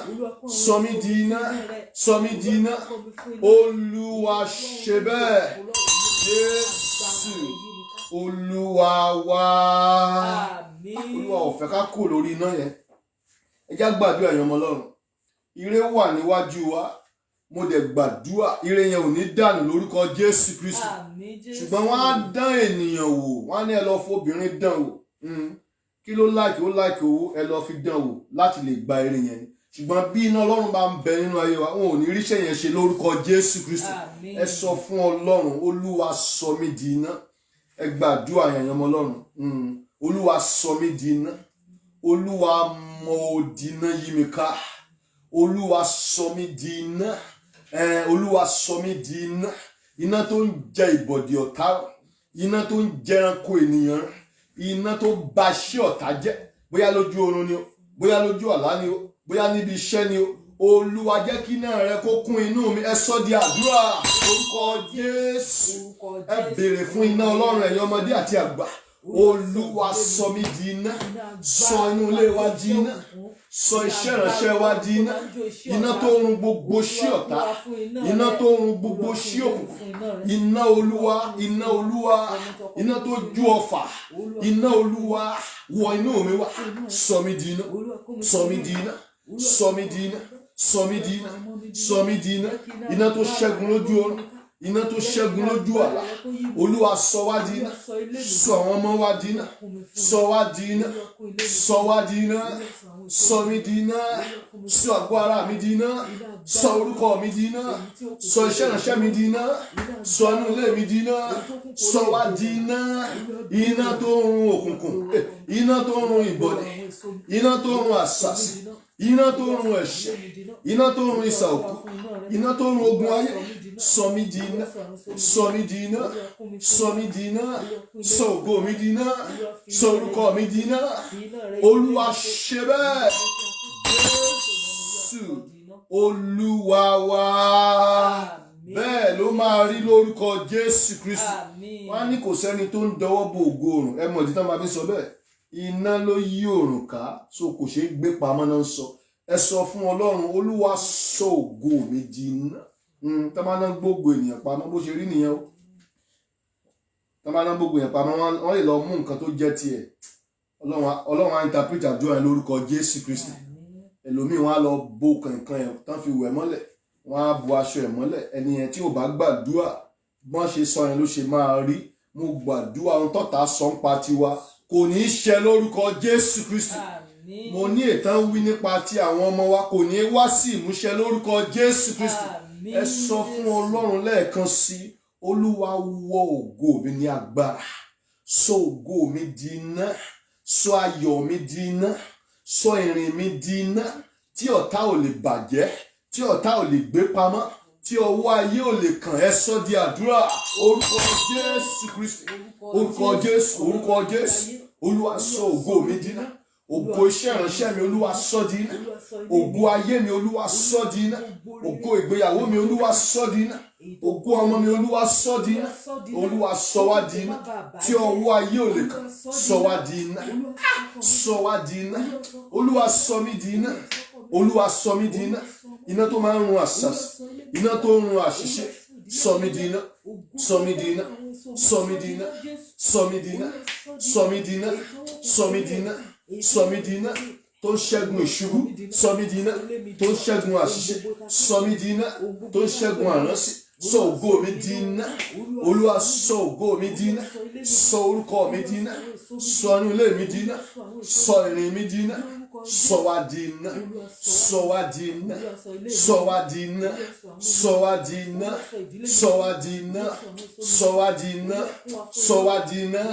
Sọ mí di iná. Sọ mí di iná. Olúwa ṣe bẹ́ẹ̀. Jésù Olúwa wa. Olúwa ò fẹ́ ká kú lórí iná yẹn. Ẹ já gbàdúrà ẹ̀yin ọmọ Ọlọ́run. Ire wà níwájú wa. Mo dẹ̀ gbàdúrà ire yẹn ò ní dànù lórúkọ Jésù Kristi. Ṣùgbọ́n wọ́n á dán ènìyàn wò. Wọ́n á ní ẹ lọ fobìnrin dán wò. Kí ló láìkì ó láìkì owó, ẹ lọ fi dán wò láti lè gba ire yẹn ni. Ṣùgbọ́n bí iná Ọlọ́run bá ń bẹ nínú ayé wa, wọn ò ní ríṣẹ́ yẹn ṣe lórúkọ Jésù Kristi. Ẹ sọ fún Ọlọ́run, Olúwa sọ mí di iná. Ẹ gbàdúrà yẹn ọmọ Ọlọ́run. Olúwa sọ mí di iná. Olúwa mọ odi iná yí mi ká. Olúwa sọ mí di iná. Olúwa sọ mí di iná. Iná tó ń jẹ ìbọ̀dì ọ̀tá. Iná tó ń jẹ ẹranko ènìyàn. Iná tó bà iṣẹ́ ọ̀tá jẹ́. Bóyá lójú oorun ni o, bóyá lójú àlá ni o, bóyá níbi iṣẹ́ ni o. Olúwa jẹ́ kí iná rẹ kó kún inú mi. Ẹ sọ di àdúrà. Orúkọ Jésù. Ẹ béèrè fún iná Ọlọ́run ẹ̀yin ọmọdé àti àgbà. Olúwa sọ mí di iná. Sọ inú ilé wa di iná. Sọ iṣẹ́ ìránṣẹ́ wa di iná. Iná tó run gbogbo sí ọ̀tá. Iná tó run gbogbo sí òkùnkùn. Iná Olúwa, iná Olúwa, iná tó ju ọfà. Iná Olúwa wọ inú mi wá. Sọ mí di iná. Sọ mí di iná. Sọ mí di iná. Sọ mí di iná. Sọ mí di iná. Iná tó ṣẹ́gun lójú ọ̀run. Iná tó ṣẹ́gun lójú àlá. Olúwa sọ wá di iná. Sọ àwọn ọmọ wa di iná. Sọ wá di iná. Sọ wá di iná. Sọ mí di iná. Sọ àgọ́ ara mi di iná. Sọ orúkọ mi di iná. Sọ iṣẹ́ ìránṣẹ́ mi di iná. Sọ inú ilé mi di iná. Sọ wá di iná. Iná tó ń run òkùnkùn. Iná tó ń run ìbọ̀dẹ̀. Iná tó ń run àṣàsì. Iná tó ń run ẹ̀ṣẹ̀. Iná tó ń run ìsà òkú. Iná tó ń run ogun ayé. Sọ mí di iná. Sọ mí di iná. Sọ mí di iná. Sọ ògo mi di iná. Sọ orúkọ mi di iná. Olúwa ṣe bẹ́ẹ̀. Jésù Olúwa wa. Bẹ́ẹ̀ ló máa rí lórúkọ Jésù Kristi. Wọ́n á ní kò sẹ́ni tó ń dọwọ́ bo ògo oòrùn. Ẹ mọ̀ ìdí tán máa fi sọ bẹ́ẹ̀. Iná ló yí oòrùn ká, so kò ṣeé gbé pamọ́ náà ń sọ. Ẹ sọ fún Ọlọ́run, Olúwa sọ ògo mi di iná. Tá máa ná gbogbo ènìyàn pamọ́ bó ṣe rí nìyẹn o. Tá máa ná gbogbo ènìyàn pamọ́, wọ́n lè lọ mú nǹkan tó jẹ́ tiẹ̀. Ọlọ́run á interpret àdúrà yẹn lórúkọ Jésù Kristi. Ẹlòmíì wọ́n á lọ bó kankan yẹn tán fi wẹ̀ mọ́lẹ̀. Wọ́n á bu aṣọ ẹ̀ mọ́lẹ̀. Ẹni yẹn tí ò bá gbàdúrà, bọ́n ṣe sọ yẹn ló ṣe máa rí. Mo gbàdúrà ohun tọ́ta sọ ń pa tiwa kò ní í ṣẹ lórúkọ Jésù Kristi. Mo ní ìtàn wí nípa ti àwọn ọmọ wa kò ní í wá sí ìmúṣẹ lórúkọ Jésù Kristi. Ẹ sọ fún Ọlọ́run lẹ́ẹ̀kan sí, Olúwa wọ ògo mi ní agbára. Sọ ògo mi di iná. Sọ ayọ̀ mi di iná. Sọ ìrìn mi di iná. Tí ọ̀tá ò lè bàjẹ́, tí ọ̀tá ò lè gbé pamọ́, tí ọwọ́ ayé ò lè kàn. Ẹ sọ di àdúrà. Orúkọ Jésù Kristi. Orúkọ Jésù. Orúkọ Jésù. Olúwa sọ ògo mi di iná. Ògo iṣẹ́ ìránṣẹ́ mi Olúwa sọ di iná. Ògo ayé mi Olúwa sọ di iná. Ògo ìgbéyàwó mi Olúwa sọ di iná. Ògo ọmọ mi Olúwa sọ di iná. Olúwa sọ wá di iná. Tí ọwọ́ ayé ò lè kàn, sọ wá di iná. Sọ wá di iná. Olúwa sọ mí di iná. Olúwa sọ mí di iná. Iná tó máa ń run àṣàṣì. Iná tó ń run àṣìṣe. Sọ mí di iná. Sọ mí di iná. Sọ mí di iná. Sọ mí di iná. Sọ mí di iná. Sọ mí di iná. Sọ mí di iná. Tó ń ṣẹ́gun ìṣubú. Sọ mí di iná. Tó ń ṣẹ́gun àṣìṣe. Sọ mí di iná. Tó ń ṣẹ́gun àránsì. sọ ògo mi di iná olúwa sọ ògo mi di iná sọ orúkọ mi di iná sọ inú ilé mi di iná sọ ìrìn mi di iná sọ wá di iná sọ wá di iná sọ wá di iná sọ wá di iná sọ wá di iná sọ wá di iná sọ wá di iná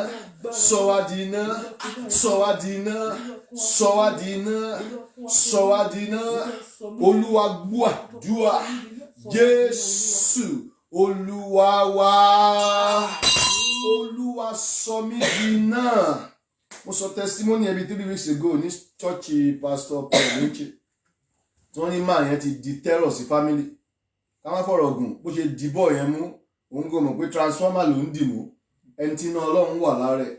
sọ wá di iná sọ wá di iná sọ wá di iná sọ wá di iná olúwa gbọ́ àdúrà Jésù olúwa wa olúwa sọ mí di iná. Mo sọ testimony every 3 weeks ago ní church pastor Paul Minche tí wọ́n ní máa yẹn ti di terror sí family ká má fọ̀rọ̀ gùn bó ṣe dìbọ̀ yẹn mú òun kò mọ̀ pé transformer ló ń dì mú ẹni tí iná ọlọ́run wà lára ẹ̀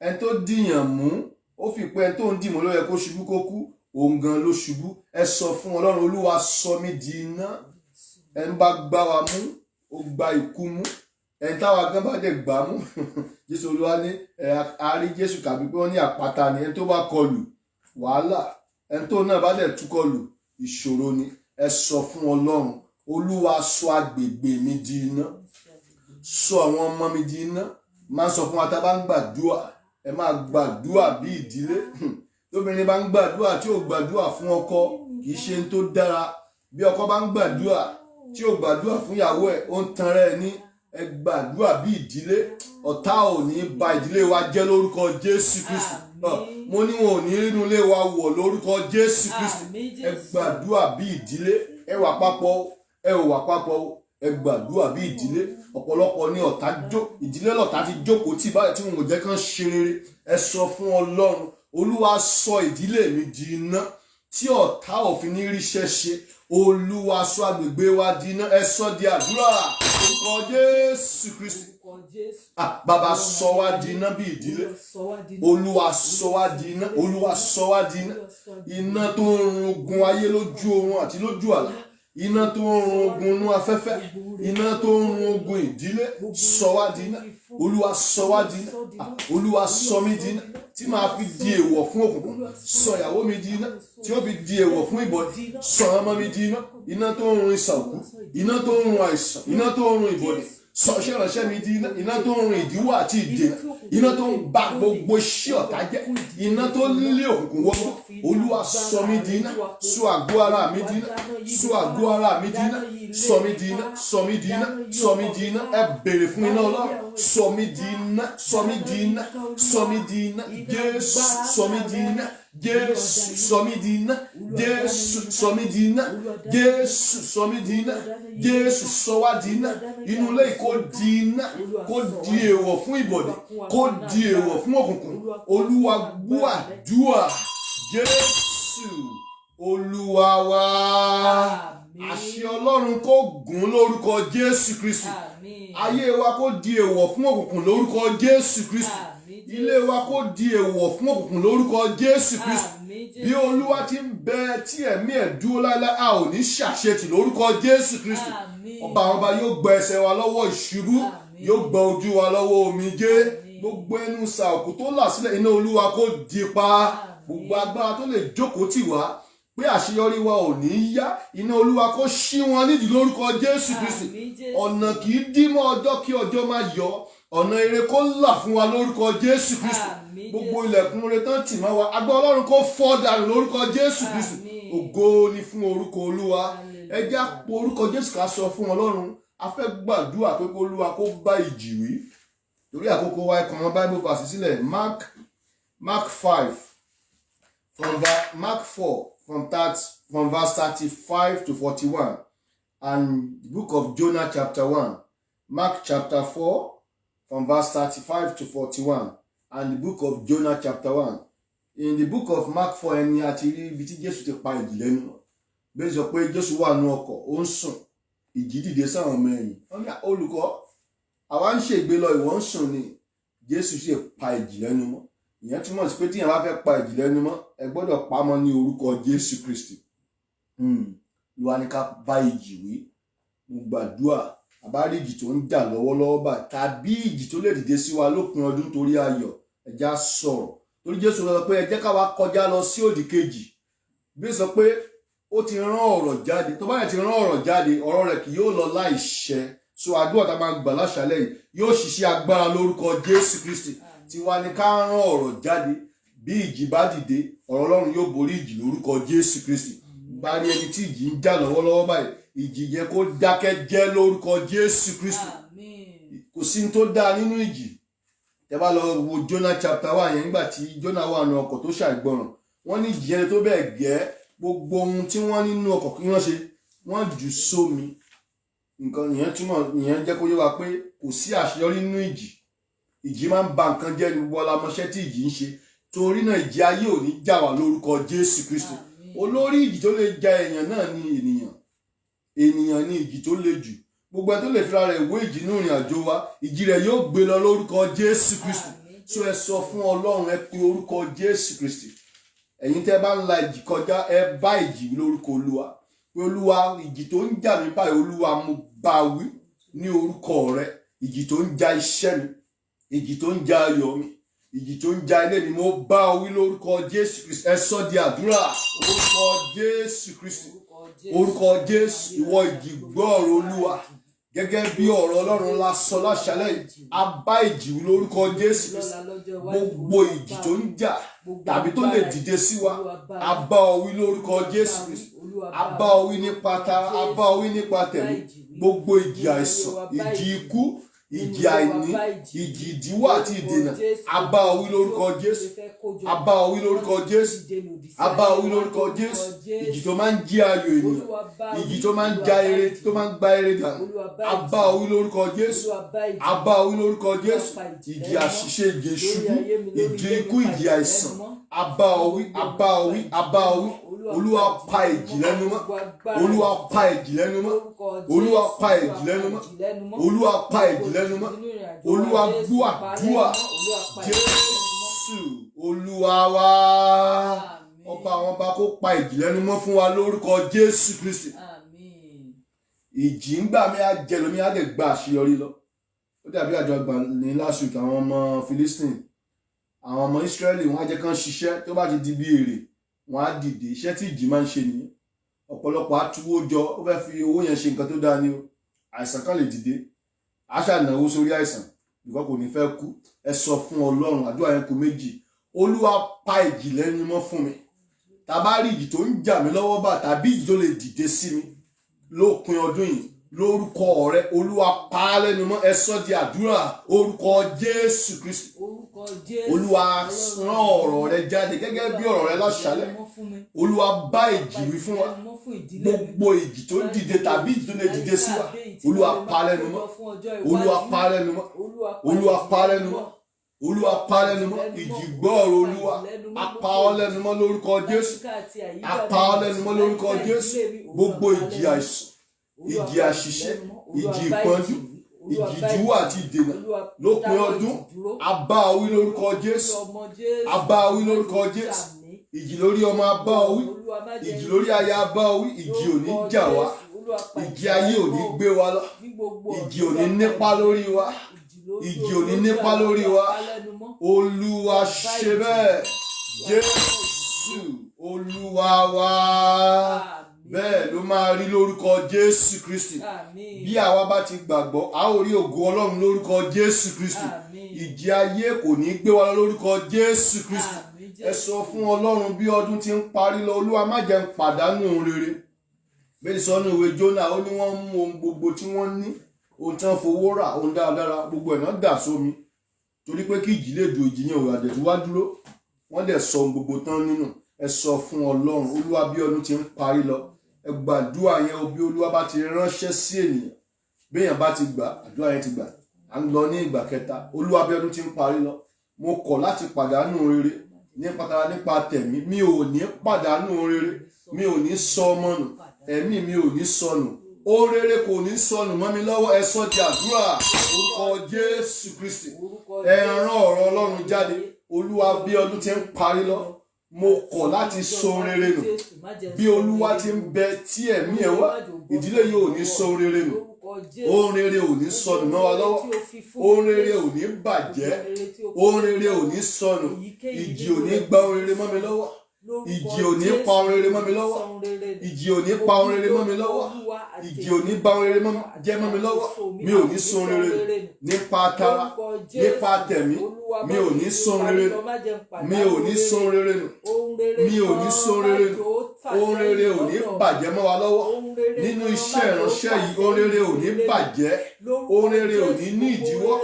ẹni tó dìyàn mú ó fi pé ẹni tó ń dì mú ló yẹ kó ṣubú kó kú òun gan ló ṣubú ẹ sọ fún ọlọ́run olúwa sọ mí di iná ẹni bá gbá wa mú ó gba ikú mú ẹni táwa gan bá dẹ̀ gbá mú Jésù olúwa ní àárí Jésù kàbí pé wọ́n ní àpáta ni ẹni tó bá kọlù wàhálà ẹni tó náà bá dẹ̀ tú kọlù ìṣòro ni ẹ sọ fún ọlọ́run olúwa sọ agbègbè mi di iná sọ àwọn ọmọ mi di iná máa ń sọ fún wa tá a bá ń gbàdúrà ẹ máa gbàdúrà bí ìdílé tóbìnrin bá ń gbàdúrà tí ò gbàdúrà fún ọkọ kì í ṣe ń tó dára bí ọkọ bá ń gbàdúrà tí ò gbàdúrà fún ìyàwó ẹ̀ ó ń tan rẹ̀ ní ẹ gbàdúrà bí ìdílé ọ̀tá ò ní ba ìdílé wa jẹ́ lórúkọ Jésù Kristi mo ní wọn ò ní rínú ilé wa wọ̀ lórúkọ Jésù Kristi ẹ gbàdúrà bí ìdílé ẹ wà papọ̀ ẹ ò wà papọ̀ ẹ gbàdúrà bí ìdílé ọ̀pọ̀lọpọ̀ ní ọ̀tá ìdílé lọ̀tá ti jókòó tì báyìí tí wọn ò jẹ́ kán ṣe rere ẹ sọ fún Ọlọ́run olúwa sọ ìdílé mi di iná tí ọ̀tá òfin ní ríṣẹ́ ṣe olúwa sọ agbègbè wa di iná ẹ sọ di àdúrà orúkọ Jésù Kristi bàbá sọ wá di iná bí ìdílé olúwa sọ wá di iná olúwa sọ wá di iná iná tó ń run ogun ayé lójú oorun àti lójú àlá iná tó ń run ogun inú afẹ́fẹ́ iná tó ń run ogun ìdílé sọ wá di iná olúwa sọ wá di iná olúwa sọ mí di iná tí màá fi di èèwọ̀ fún òkùnkùn sọ ìyàwó mi di iná tí ó fi di èèwọ̀ fún ìbọ̀dì sọ ọmọ mi di iná iná tó ń run ìsànkú iná tó ń run àìsàn iná tó ń run ìbọ̀dì sọ ìránṣẹ́ mi di iná iná tó ń run ìdíwọ́ àti ìdènà iná tó ń ba gbogbo iṣẹ́ ọ̀tá jẹ́ iná tó lé òkùnkùn wọ́pọ̀ olúwa sọ mí di iná sọ àgọ́ ara mi di iná sọ àgọ́ ara mi di iná sọ mí di iná sọ mí di iná sọ mí di iná ẹ béèrè fún iná ọlọ́run sọ mí di iná sọ mí di iná sọ mí di iná Jésù sọ mí di iná Jésù sọ mí di iná Jésù sọ mí di iná Jésù sọ mí di iná Jésù sọ wá di iná inú ilé kó di iná kó di èèwọ̀ fún ìbọ̀dé kó di èèwọ̀ fún òkùnkùn olúwa gbọ́ àdúrà Jésù olúwa wa àṣẹ ọlọ́run kó gùn lórúkọ Jésù Kristi ayé wa kó di èèwọ̀ fún òkùnkùn lórúkọ Jésù Kristi ilé wa kó di èèwọ̀ fún òkùnkùn lórúkọ Jésù Kristi bí olúwa ti ń bẹ tí ẹ̀mí ẹ̀ dúró láéláé a ò ní ṣàṣetì lórúkọ Jésù Kristi ọba àwọn ọba yóò gba ẹsẹ̀ wa lọ́wọ́ ìṣubú yóò gba ojú wa lọ́wọ́ omijé gbogbo ẹnu sàòkù tó là sílẹ̀ iná olúwa kó di pa gbogbo agbára tó lè jókòó tì wá pé àṣeyọrí wa ò ní yá iná olúwa kó ṣí wọn nídìí lórúkọ Jésù Kristi ọ̀nà kì í dí mọ́ ọjọ́ kí ọjọ́ má yọ ọ̀nà ire kó là fún wa lórúkọ Jésù Kristi gbogbo ilẹ̀kùn ire tán tì mọ́ wa agbára ọlọ́run kó fọ́ dànù lórúkọ Jésù Kristi ògo ni fún orúkọ olúwa ẹ jẹ́ á po orúkọ Jésù ká sọ fún ọlọ́run a fẹ́ gbàdúrà pé kó olúwa kó bá ìjì wí torí àkókò wa ẹ̀kan wọn Bible pass sílẹ̀ Mark 5 Mark 4 from verse 35 to 41 and the book of Jonah chapter 1 Mark chapter 4 from verse 35 to 41 and the book of Jonah chapter 1 in the book of Mark 4 ẹni àti rí ibi tí Jésù ti pa ìjì lẹ́nu bẹ́ẹ̀ sọ pé Jésù wà nú ọkọ̀ ó ń sùn ìjì dìde sáwọn ọmọ ẹ̀yìn wọ́n ní olùkọ́ àwa ń ṣègbè lọ ìwọ ń sùn ni Jésù sì pa ìjì lẹ́nu mọ́ ìyẹn túmọ̀ sí pé tíyẹn bá fẹ́ pa ìjì lẹ́nu mọ́ ẹ gbọ́dọ̀ pa mọ́ ní orúkọ Jésù Kristi ló wá ní ká bá ìjì wí mo gbàdúrà àbárí ìjì tó ń jà lọ́wọ́lọ́wọ́ bá tàbí ìjì tó lè dìde sí wa lópin ọdún torí ayọ̀ ẹja sọ̀rọ̀ torí Jésù sọ pé ẹ jẹ́ ká wá kọjá lọ sí òdì kejì bí sọ pé ó ti rán ọ̀rọ̀ jáde tó bá yẹ ti rán ọ̀rọ̀ jáde ọ̀rọ̀ rẹ̀ kì yóò lọ láìṣẹ so àdúrà tá a máa gbà láṣálẹ́ yìí yóò ṣiṣẹ́ agbára lórúkọ Jésù Kristi tiwa ni ká rán ọ̀rọ̀ jáde bí ìjì bá dìde ọ̀rọ̀ Ọlọ́run yóò borí ìjì lórúkọ Jésù Kristi bá rí ẹni tí ìjì ń jà lọ́wọ́lọ́wọ́ báyìí ìjì yẹn kó dákẹ́ jẹ́ lórúkọ Jésù Kristi kò sí ní tó dáa nínú ìjì tẹ́ bá lọ wo Jonah chapter 1 yẹn nígbà tí Jonah wà nínú ọkọ̀ tó ṣàìgbọràn wọ́n ní ìjì yẹn tó bẹ́ẹ̀ gẹ́ gbogbo ohun tí wọ́n nínú ọkọ̀ kí wọ́n ṣe wọ́n jù sómi nǹkan ìyẹn jẹ́ kó yé wa pé kò sí àṣeyọrí nínú ìjì máa ń ba nǹkan jẹ́ ní wọ́n lamọ́ṣẹ́ tí ìjì ń ṣe torí náà ìjì ayé ò ní jà wá lórúkọ Jésù Kristi olórí ìjì tó lè ja èèyàn náà ní ènìyàn ní ìjì tó le jù gbogbo ẹ tó lè fira rẹ̀ wé ìjì nínú ìrìn àjò wa ìjì rẹ̀ yóò gbé lọ lórúkọ Jésù Kristi so ẹ sọ fún Ọlọ́run ẹ pe orúkọ Jésù Kristi ẹ̀yin tẹ́ bá ń la ìjì kọjá ẹ bá ìjì lórúkọ Olúwa pé Olúwa ìjì tó ń jà mí báyìí Olúwa mo bá wí ní orúkọ rẹ ìjì tó ń ja iṣẹ́ mi ìjì tó ń ja ayọ̀ mi ìjì tó ń ja ilé mi mo bá wí lórúkọ Jésù Kristi ẹ sọ di àdúrà orúkọ Jésù Kristi orúkọ Jésù ìwọ ìjì gbọ́ ọ̀rọ̀ Olúwa gẹ́gẹ́ bí ọ̀rọ̀ Ọlọ́run la sọ láṣálẹ́ yìí a bá ìjì wí lórúkọ Jésù Kristi gbogbo ìjì tó ń jà tàbí tó lè dìde sí wa a bá ọ wí lórúkọ Jésù Kristi a bá ọ wí nípa tara a bá ọ wí nípa tẹ̀mí gbogbo ìjì àìsàn ìjì ikú ìjì àìní ìjì ìdíwọ́ àti ìdènà a bá ọ wí lórúkọ Jésù a bá ọ wí lórúkọ Jésù a bá ọ wí lórúkọ Jésù ìjì tó máa ń jí ayọ̀ ènìyàn ìjì tó máa ń ja eré tó máa ń gba eré dànù a bá ọ wí lórúkọ Jésù a bá ọ wí lórúkọ Jésù ìjì àṣìṣe ìjì ìṣubú ìjì ikú ìjì àìsàn a bá ọ wí a bá ọ wí a bá ọ wí Olúwa pa ìjì lẹ́nu mọ́ Olúwa pa ìjì lẹ́nu mọ́ Olúwa pa ìjì lẹ́nu mọ́ Olúwa pa ìjì lẹ́nu mọ́ Olúwa gbọ́ àdúrà Jésù Olúwa wa ọba àwọn ọba kó pa ìjì lẹ́nu mọ́ fún wa lórúkọ Jésù Kristi ìjì ń gbà mí á jẹ lómi á lè gba àṣeyọrí lọ ó dàbí àjọ àgbà ní last week àwọn ọmọ Philistine àwọn ọmọ Israeli wọn á jẹ́ kán ṣiṣẹ́ tó bá ti di bí èrè wọn á dìde iṣẹ́ tí ìjì máa ń ṣe nìyẹn ọ̀pọ̀lọpọ̀ àtúwó jọ ó fẹ́ fi owó yẹn ṣe nǹkan tó dáa ní o àìsàn kan lè dìde á ṣànáwó sórí àìsàn ìkọ́ kò ní fẹ́ kú ẹ sọ fún Ọlọ́run àdúrà yẹn kù méjì Olúwa pa ìjì lẹ́nu mọ́ fún mi tàbá rí ìjì tó ń jà mí lọ́wọ́ bá tàbí ìjì tó lè dìde sí mi lópin ọdún yìí lórúkọ rẹ Olúwa pa á lẹ́nu mọ́ ẹ sọ di àdúrà orúkọ Jésù Kristi Olúwa rán ọ̀rọ̀ rẹ jáde gẹ́gẹ́ bí ọ̀rọ̀ rẹ láṣálẹ́ Olúwa bá ìjì wí fún wa gbogbo ìjì tó dìde tàbí ìjì tó lè dìde sí wa Olúwa pa á lẹ́nu mọ́ Olúwa pa á lẹ́nu mọ́ Olúwa pa á lẹ́nu mọ́ Olúwa pa á lẹ́nu mọ́ ìjì gbọ́ ọ̀rọ̀ Olúwa a pa ọ́ lẹ́nu mọ́ lórúkọ Jésù a pa ọ́ lẹ́nu mọ́ lórúkọ Jésù gbogbo ìjì àìsàn ìjì àṣìṣe ìjì ìpọ́njú ìjì ìdíwọ́ àti ìdènà lópin ọdún a bá ọ wí lórúkọ Jésù a bá ọ wí lórúkọ Jésù ìjì lórí ọmọ a bá ọ wí ìjì lórí aya a bá ọ wí ìjì ò ní jà wá ìjì ayé ò ní gbé wa lọ ìjì ò ní nípa lórí wa ìjì ò ní nípa lórí wa Olúwa ṣe bẹ́ẹ̀ Jésù Olúwa wa bẹ́ẹ̀ ló máa rí lórúkọ Jésù Kristi bí àwa bá ti gbàgbọ́ a ó rí ògo Ọlọ́run lórúkọ Jésù Kristi ìjì ayé kò ní gbé wa lórúkọ Jésù Kristi ẹ sọ fún Ọlọ́run bí ọdún ti ń parí lọ Olúwa má jẹ́ n pàdánù ohun rere bẹ́ẹ̀ sọ ní ìwé Jónà ó ní wọ́n mú ohun gbogbo tí wọ́n ní ohun tí wọ́n fowó rà ohun dáradára gbogbo ẹ̀ náà dà sómi torí pé kí ìjì lè dùn ìjì yẹn òwúrọ̀ àdẹ̀tí wá dúró wọ́n dẹ̀ sọ ohun gbogbo tán nínú ẹ sọ fún Ọlọ́run Olúwa bí ọdún ti ń parí lọ ẹ gbàdúrà yẹn o bí Olúwa bá ti ránṣẹ́ sí ènìyàn béèyàn bá ti gbà àdúrà yẹn ti gbà à ń lọ ní ìgbà kẹta Olúwa bí ọdún ti ń parí lọ mo kọ̀ láti pàdánù rere ní pàtàkì nípa tẹ̀mí mi ò ní pàdánù rere mi ò ní sọ ọmọ nù ẹ̀mí mi ò ní sọnù ó rere kò ní sọnù mọ́ mi lọ́wọ́ ẹ sọ di àdúrà orúkọ Jésù Kristi ẹ rán ọ̀rọ̀ Ọlọ́run jáde Olúwa bí ọdún ti ń parí lọ mo kọ̀ láti sọ rere nù bí Olúwa ti ń bẹ tí ẹ̀mí ẹ̀ wá ìdílé yìí ò ní sọ rere nù ohun rere ò ní sọnù mọ́ wa lọ́wọ́ ohun rere ò ní bàjẹ́ ohun rere ò ní sọnù ìjì ò ní gba ohun rere mọ́ mi lọ́wọ́ ìjì ò ní pa ohun rere mọ́ mi lọ́wọ́, ìjì ò ní pa ohun rere mọ́ mi lọ́wọ́, ìjì ò ní bà ohun rere jẹ́ mọ́ mi lọ́wọ́. Mi ò ní sọ ohun rere nípa tara, nípa tẹ̀mí, mi ò ní sọ ohun rere nù, mi ò ní sọ ohun rere nù, mi ò ní sọ ohun rere nù. Ohun rere ò ní bàjẹ́ mọ́ wa lọ́wọ́ nínú iṣẹ́ ìránṣẹ́ yìí. Ohun rere ò ní bàjẹ́, ohun rere ò ní ní ìdíwọ́,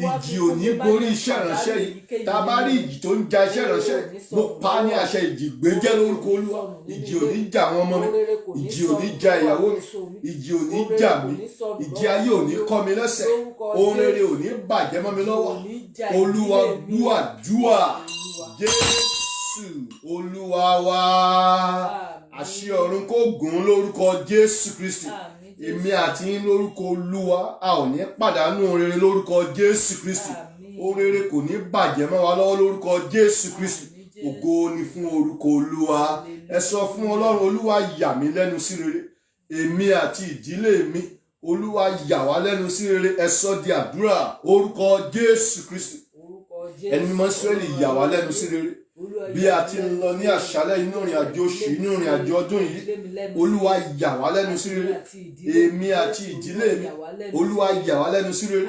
ìjì ò ní borí iṣẹ́ ìránṣẹ́ yìí. Tá a bá rí ìjì tó ń ja iṣẹ́ ìránṣẹ́, mo pa á ní àṣẹ ìjì gbéjẹ́ lórúkọ Olúwa. Ìjì ò ní jà àwọn ọmọ mi, ìjì ò ní ja ìyàwó mi, ìjì ò ní jà mí, ìjì ayé ò ní kọ́ mi lẹ́sẹ̀, ohun rere ò ní bàjẹ́ mọ́ mi lọ́wọ́. Olúwa gbọ́ àdúrà, Jésù Olúwa wa. Àṣẹ ọ̀run kó gùn lórúkọ Jésù Kristi. Èmi àti yín lórúkọ Olúwa, a ò ní pàdánù ohun rere lórúkọ Jésù Kristi. Ohun rere kò ní bàjẹ́ mọ́ wa lọ́wọ́ lórúkọ Jésù Kristi. Ògo ni fún orúkọ Olúwa. Ẹ sọ fún Ọlọ́run, Olúwa yà mí lẹ́nu sí rere. Èmi àti ìdílé mi, Olúwa yà wá lẹ́nu sí rere. Ẹ sọ di àdúrà, orúkọ Jésù Kristi. Ẹni mímọ́ Ísírẹ́lì yà wá lẹ́nu sí rere. Bí a ti ń lọ ní àṣálẹ́ inú ìrìn àjò oṣù, inú ìrìn àjò ọdún yìí, Olúwa yà wá lẹ́nu sí rere. Èmi àti ìdílé mi, Olúwa yà wá lẹ́nu sí rere.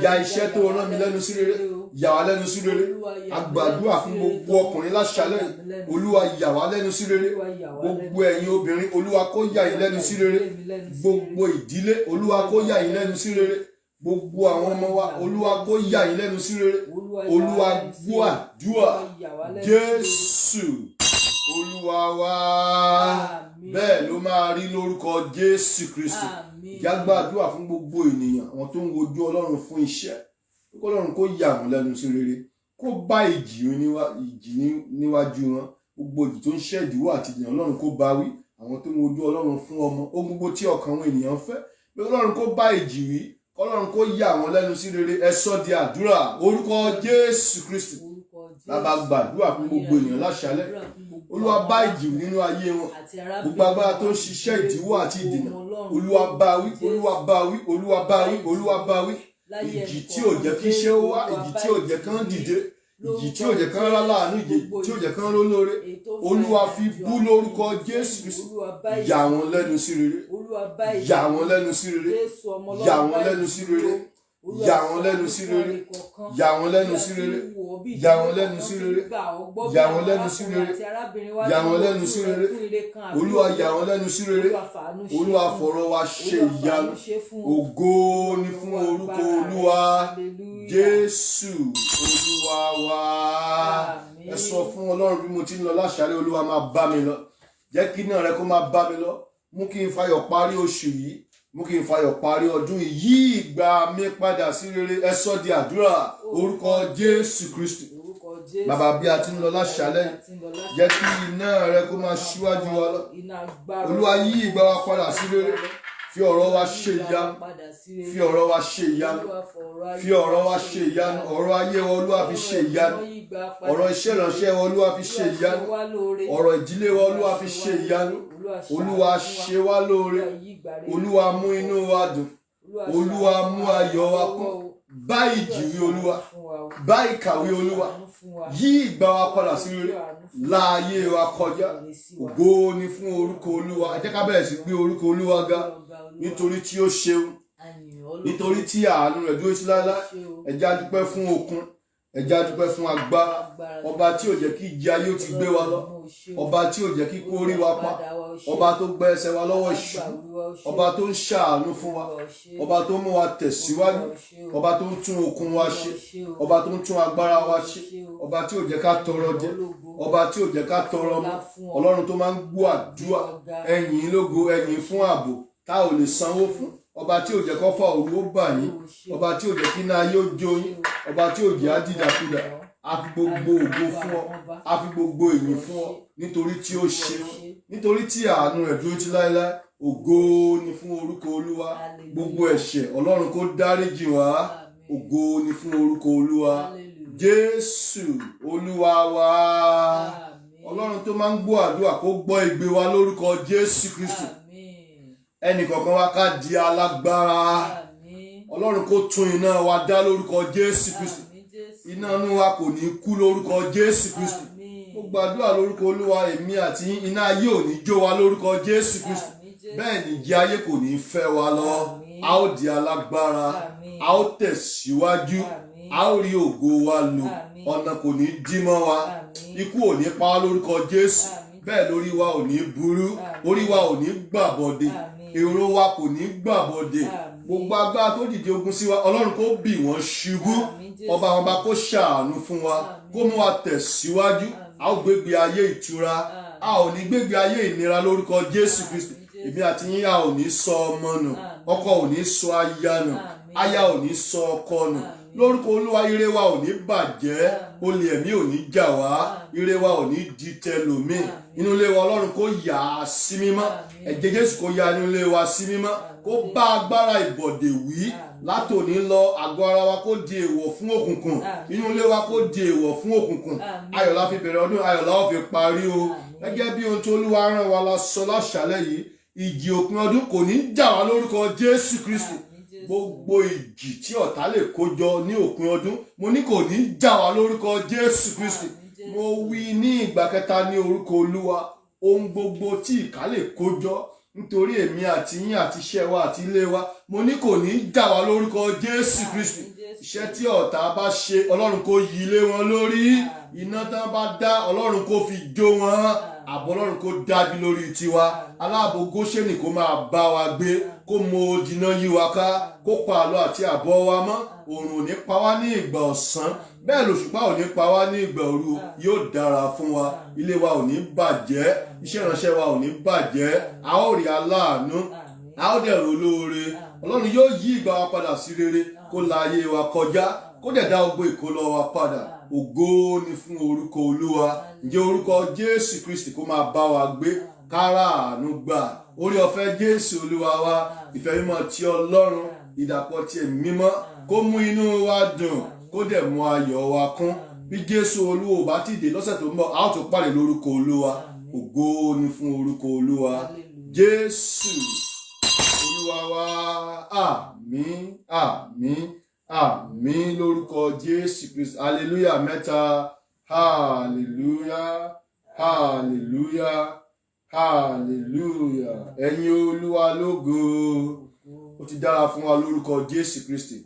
Ya iṣẹ́ tó rán mi lẹ́nu sí rere, yà wá lẹ́nu sí rere. A gbàdúrà fún gbogbo ọkùnrin láṣálẹ́ yìí, Olúwa yà wá lẹ́nu sí rere. Gbogbo ẹ̀yin obìnrin, Olúwa kó yà yín lẹ́nu sí rere. Gbogbo ìdílé, Olúwa kó yà yín lẹ́nu sí rere. Gbogbo àwọn ọmọ wa, Olúwa kó yà yín lẹ́nu sí rere. Olúwa gbọ́ àdúrà, Jésù Olúwa wa. Bẹ́ẹ̀ ló máa rí lórúkọ Jésù Kristi. Ìjà gbàdúrà fún gbogbo ènìyàn, àwọn tó ń wojú Ọlọ́run fún iṣẹ́, kó Ọlọ́run kó yà wọ́n lẹ́nu sí rere, kó bá ìjì níwájú wọn. Gbogbo ìjì tó ń ṣẹ́ ìdíwọ́ àti ìdènà, Ọlọ́run kó bá wí. Àwọn tó ń wojú Ọlọ́run fún ọmọ, ó gbogbo tí ọkàn àwọn ènìyàn fẹ́, pé Ọlọ́run kó bá ìjì wí, Ọlọ́run kó yà wọ́n lẹ́nu sí rere. Ẹ sọ di àdúrà, orúkọ Jésù Kristi. Bàbá gbàdúrà fún gbogbo ènìyàn láṣálẹ́. Olúwa bá ìjì nínú ayé wọn. Gbogbo agbára tó ń ṣiṣẹ́ ìdíwọ́ àti ìdènà, Olúwa bá wí, Olúwa bá wí, Olúwa bá wí, Olúwa bá wí. Ìjì tí ò jẹ́ kí iṣẹ́ ó wá, ìjì tí ò jẹ́ kán dìde, ìjì tí ò jẹ́ kán rá láàánú, ìjì tí ò jẹ́ kán ró lóore, Olúwa fi bú lórúkọ Jésù Kristi. Yà wọ́n lẹ́nu sí rere, yà wọ́n lẹ́nu sí rere, yà wọ́n lẹ́nu sí rere, yà wọ́n lẹ́nu sí rere, yà wọ́n lẹ́nu sí rere, yà wọ́n lẹ́nu sí rere, yà wọ́n lẹ́nu sí rere, yà wọ́n lẹ́nu sí rere. Olúwa yà wọ́n lẹ́nu sí rere. Olúwa fọ̀rọ̀ wa ṣe ìyanu. Ògo ni fún orúkọ Olúwa, Jésù Olúwa wa. Ẹ sọ fún Ọlọ́run, bí mo ti ń lọ láṣálẹ́, Olúwa máa bá mi lọ. Jẹ́ kí iná rẹ kó máa bá mi lọ. Mú kí n fayọ̀ parí oṣù yìí, mú kí n fayọ̀ parí ọdún yìí. Yí ìgbà mi padà sí rere. Ẹ sọ di àdúrà, orúkọ Jésù Kristi. Bàbá, bí a ti ń lọ láṣálẹ́, jẹ́ kí iná rẹ kó máa ṣíwájú wa lọ. Olúwa yí ìgbà wa padà sí rere. Fi ọ̀rọ̀ wa ṣe ìyanu, fi ọ̀rọ̀ wa ṣe ìyanu, fi ọ̀rọ̀ wa ṣe ìyanu. Ọ̀rọ̀ ayé wa, Olúwa fi ṣe ìyanu. Ọ̀rọ̀ iṣẹ́ ìránṣẹ́ wa, Olúwa fi ṣe ìyanu. Ọ̀rọ̀ ìdílé wa, Olúwa fi ṣe ìyanu. Olúwa ṣe wá lóore. Olúwa mú inú wa dùn. Olúwa mú ayọ̀ wa kún. Bá ìjì wí, Olúwa. Bá ìkàwé, Olúwa. Yí ìgbà wa padà sí rere. Láàyè wa kọjá. Ògo ni fún orúkọ Olúwa. Ẹ jẹ́ ká bẹ̀rẹ̀ sí gbé orúkọ Olúwa ga, nítorí tí ó ṣeun, nítorí tí àánú rẹ̀ dúró sí láéláé. Ẹ jẹ́ á dúpẹ́ fún okun, ẹ jẹ́ á dúpẹ́ fún agbára. Ọba tí ò jẹ́ kí ìjì ayé ó ti gbé wa lọ, ọba tí ò jẹ́ kí kó rí wa pa, ọba tó gbẹ ẹsẹ̀ wa lọ́wọ́ ìṣubú, ọba tó ń ṣàánú fún wa, ọba tó mú wa tẹ̀síwájú, ọba tó ń tún okun wa ṣe, ọba tó ń tún agbára wa ṣe, ọba tí ò jẹ́ ká tọrọ jẹ, ọba tí ò jẹ́ ká tọrọ mọ́. Ọlọ́run tó máa ń gbọ́ àdúrà, ẹ̀yìn lógo, ẹ̀yìn fún ààbò tá ò lè sanwó fún. Ọba tí ò jẹ́ kó fà òru ó bà yín, ọba tí ò jẹ́ kí iná ayé ó jó yín, ọba tí ò jẹ́ á dìdàkudà. A fi gbogbo ògo fún ọ, a fi gbogbo ìyìn fún ọ, nítorí tí ó ṣeun, nítorí tí àánú rẹ̀ dúró títí láéláé. Ògo ni fún orúkọ Olúwa. Gbogbo ẹ̀ṣẹ̀ Ọlọ́run kó dáríjì wá. Ògo ni fún orúkọ Olúwa, Jésù Olúwa wa. Ọlọ́run tó máa ń gbọ́ àdúrà kó gbọ́ igbe wa lórúkọ Jésù Kristi. Ẹnì kọ̀ọ̀kan wa ká di alágbára. Ọlọ́run kó tún iná wa dá lórúkọ Jésù Kristi. Iná inú wa kò ní kú lórúkọ Jésù Kristi. gbàdúrà lórúkọ Olúwa, èmi àti iná ayé ò ní jó wa lórúkọ Jésù Kristi. Bẹ́ẹ̀ ni ìjì ayé kò ní fẹ́ wa lọ. A ó di alágbára, a ó tẹ̀síwájú, a ó rí ògo wa lò, ọ̀nà kò ní dí mọ́ wa, ikú ò ní pa wá lórúkọ Jésù. Bẹ́ẹ̀ lórí wa ò ní burú, orí wa ò ní gbàbọ̀dè, èrò wa kò ní gbàbọ̀dè. Gbogbo agbára tó dìde ogun sí wa, Ọlọ́run kó bì wọ́n ṣubú. Ọba àwọn ọba kó ṣàánú fún wa, kó mú wa tẹ̀síwájú. A ó gbégbé ayé ìtura, a ò ní gbégbé ayé ìnira lórúkọ Jésù Kristi. Èmi àti yín a ò ní sọ ọmọ nù, ọkọ ò ní sọ aya nù, aya ò ní sọ ọkọ nù. Lórúkọ Olúwa, ire wa ò ní bàjẹ́, olè ẹ̀mí ò ní jà wá, ire wa ò ní di tẹlòmíì. Inú ilé wa Ọlọ́run kó yà á sí mímọ́, ẹ̀jẹ̀ Jésù kó ya inú ilé wa sí mímọ́, kó bá agbára ìbọ̀dè wí. Látòní lọ àgọ́ ara wa kó di èèwọ̀ fún òkùnkùn, inú ilé wa kó di èèwọ̀ fún òkùnkùn. Ayọ̀ la fi bẹ̀rẹ̀ ọdún, ayọ̀ la ó fi parí o. Gẹ́gẹ́ bí ohun tó Olúwa rán wa la sọ láṣálẹ́ yìí, ìjì òpin ọdún kò ní jà wá lórúkọ Jésù Kristi. Gbogbo ìjì tí ọ̀tá lè kójọ ní òpin ọdún, mo ní kò ní jà wá lórúkọ Jésù Kristi. Mo wí ní ìgbà kẹta ní orúkọ Olúwa, ohun gbogbo tí ìkà lè kójọ nítorí èmi àti yín àti iṣẹ́ wa àti ilé wa, mo ní kò ní jà wá lórúkọ Jésù Kristi. Iṣẹ́ tí ọ̀tá bá ṣe, Ọlọ́run kó yí lé wọn lórí. Iná tán bá dá, Ọlọ́run kó fi jó wọn. Ààbò Ọlọ́run kó dájú lórí tiwa. Aláàbò Góṣẹ́nì kó máa bá wa gbé, kó mọ ojìnà yí wa ká, kó pa àlọ́ àti àbọ̀ wa mọ́. Òòrùn ò ní pa wá ní ìgbà ọ̀sán, bẹ́ẹ̀ lòṣùpá ò ní pa wá ní ìgbà òru. Yóò dára fún wa, ilé wa ò ní bàjẹ́, iṣẹ́ ìránṣẹ́ wa ò ní bàjẹ́. A ó rí aláàánú, a ó dẹ̀ rò lóore. Ọlọ́run yóò yí ìgbà wa padà sí rere, kó la ayé wa kọjá, kó dẹ̀ dá gbogbo ìkólọ wa padà. Ògo ni fún orúkọ Olúwa. Ǹjẹ́ orúkọ Jésù Kristi kó máa bá wa gbé, kára àánú gbà. Orí ọ̀fẹ́ Jésù Olúwa wa, ìfẹ́ mímọ́ ti Ọlọ́run, ìdàpọ̀ ti Ẹ̀mí mímọ́, kó mú inú wa dùn, kó dẹ̀ mú ayọ̀ wa kún. Bí Jésù Olúwa ò bá ti dé lọ́sẹ̀ tó ń bọ̀, a ó tún pàdé lórúkọ Olúwa. Ògo ni fún orúkọ Olúwa. Jésù Olúwa wa. Àmín, àmín, àmín lórúkọ Jésù Kristi. Hallelujah mẹ́ta. Hallelujah, hallelujah, hallelujah. Ẹ̀yin Olúwa lógo. Ó ti dára fún wa lórúkọ Jésù Kristi.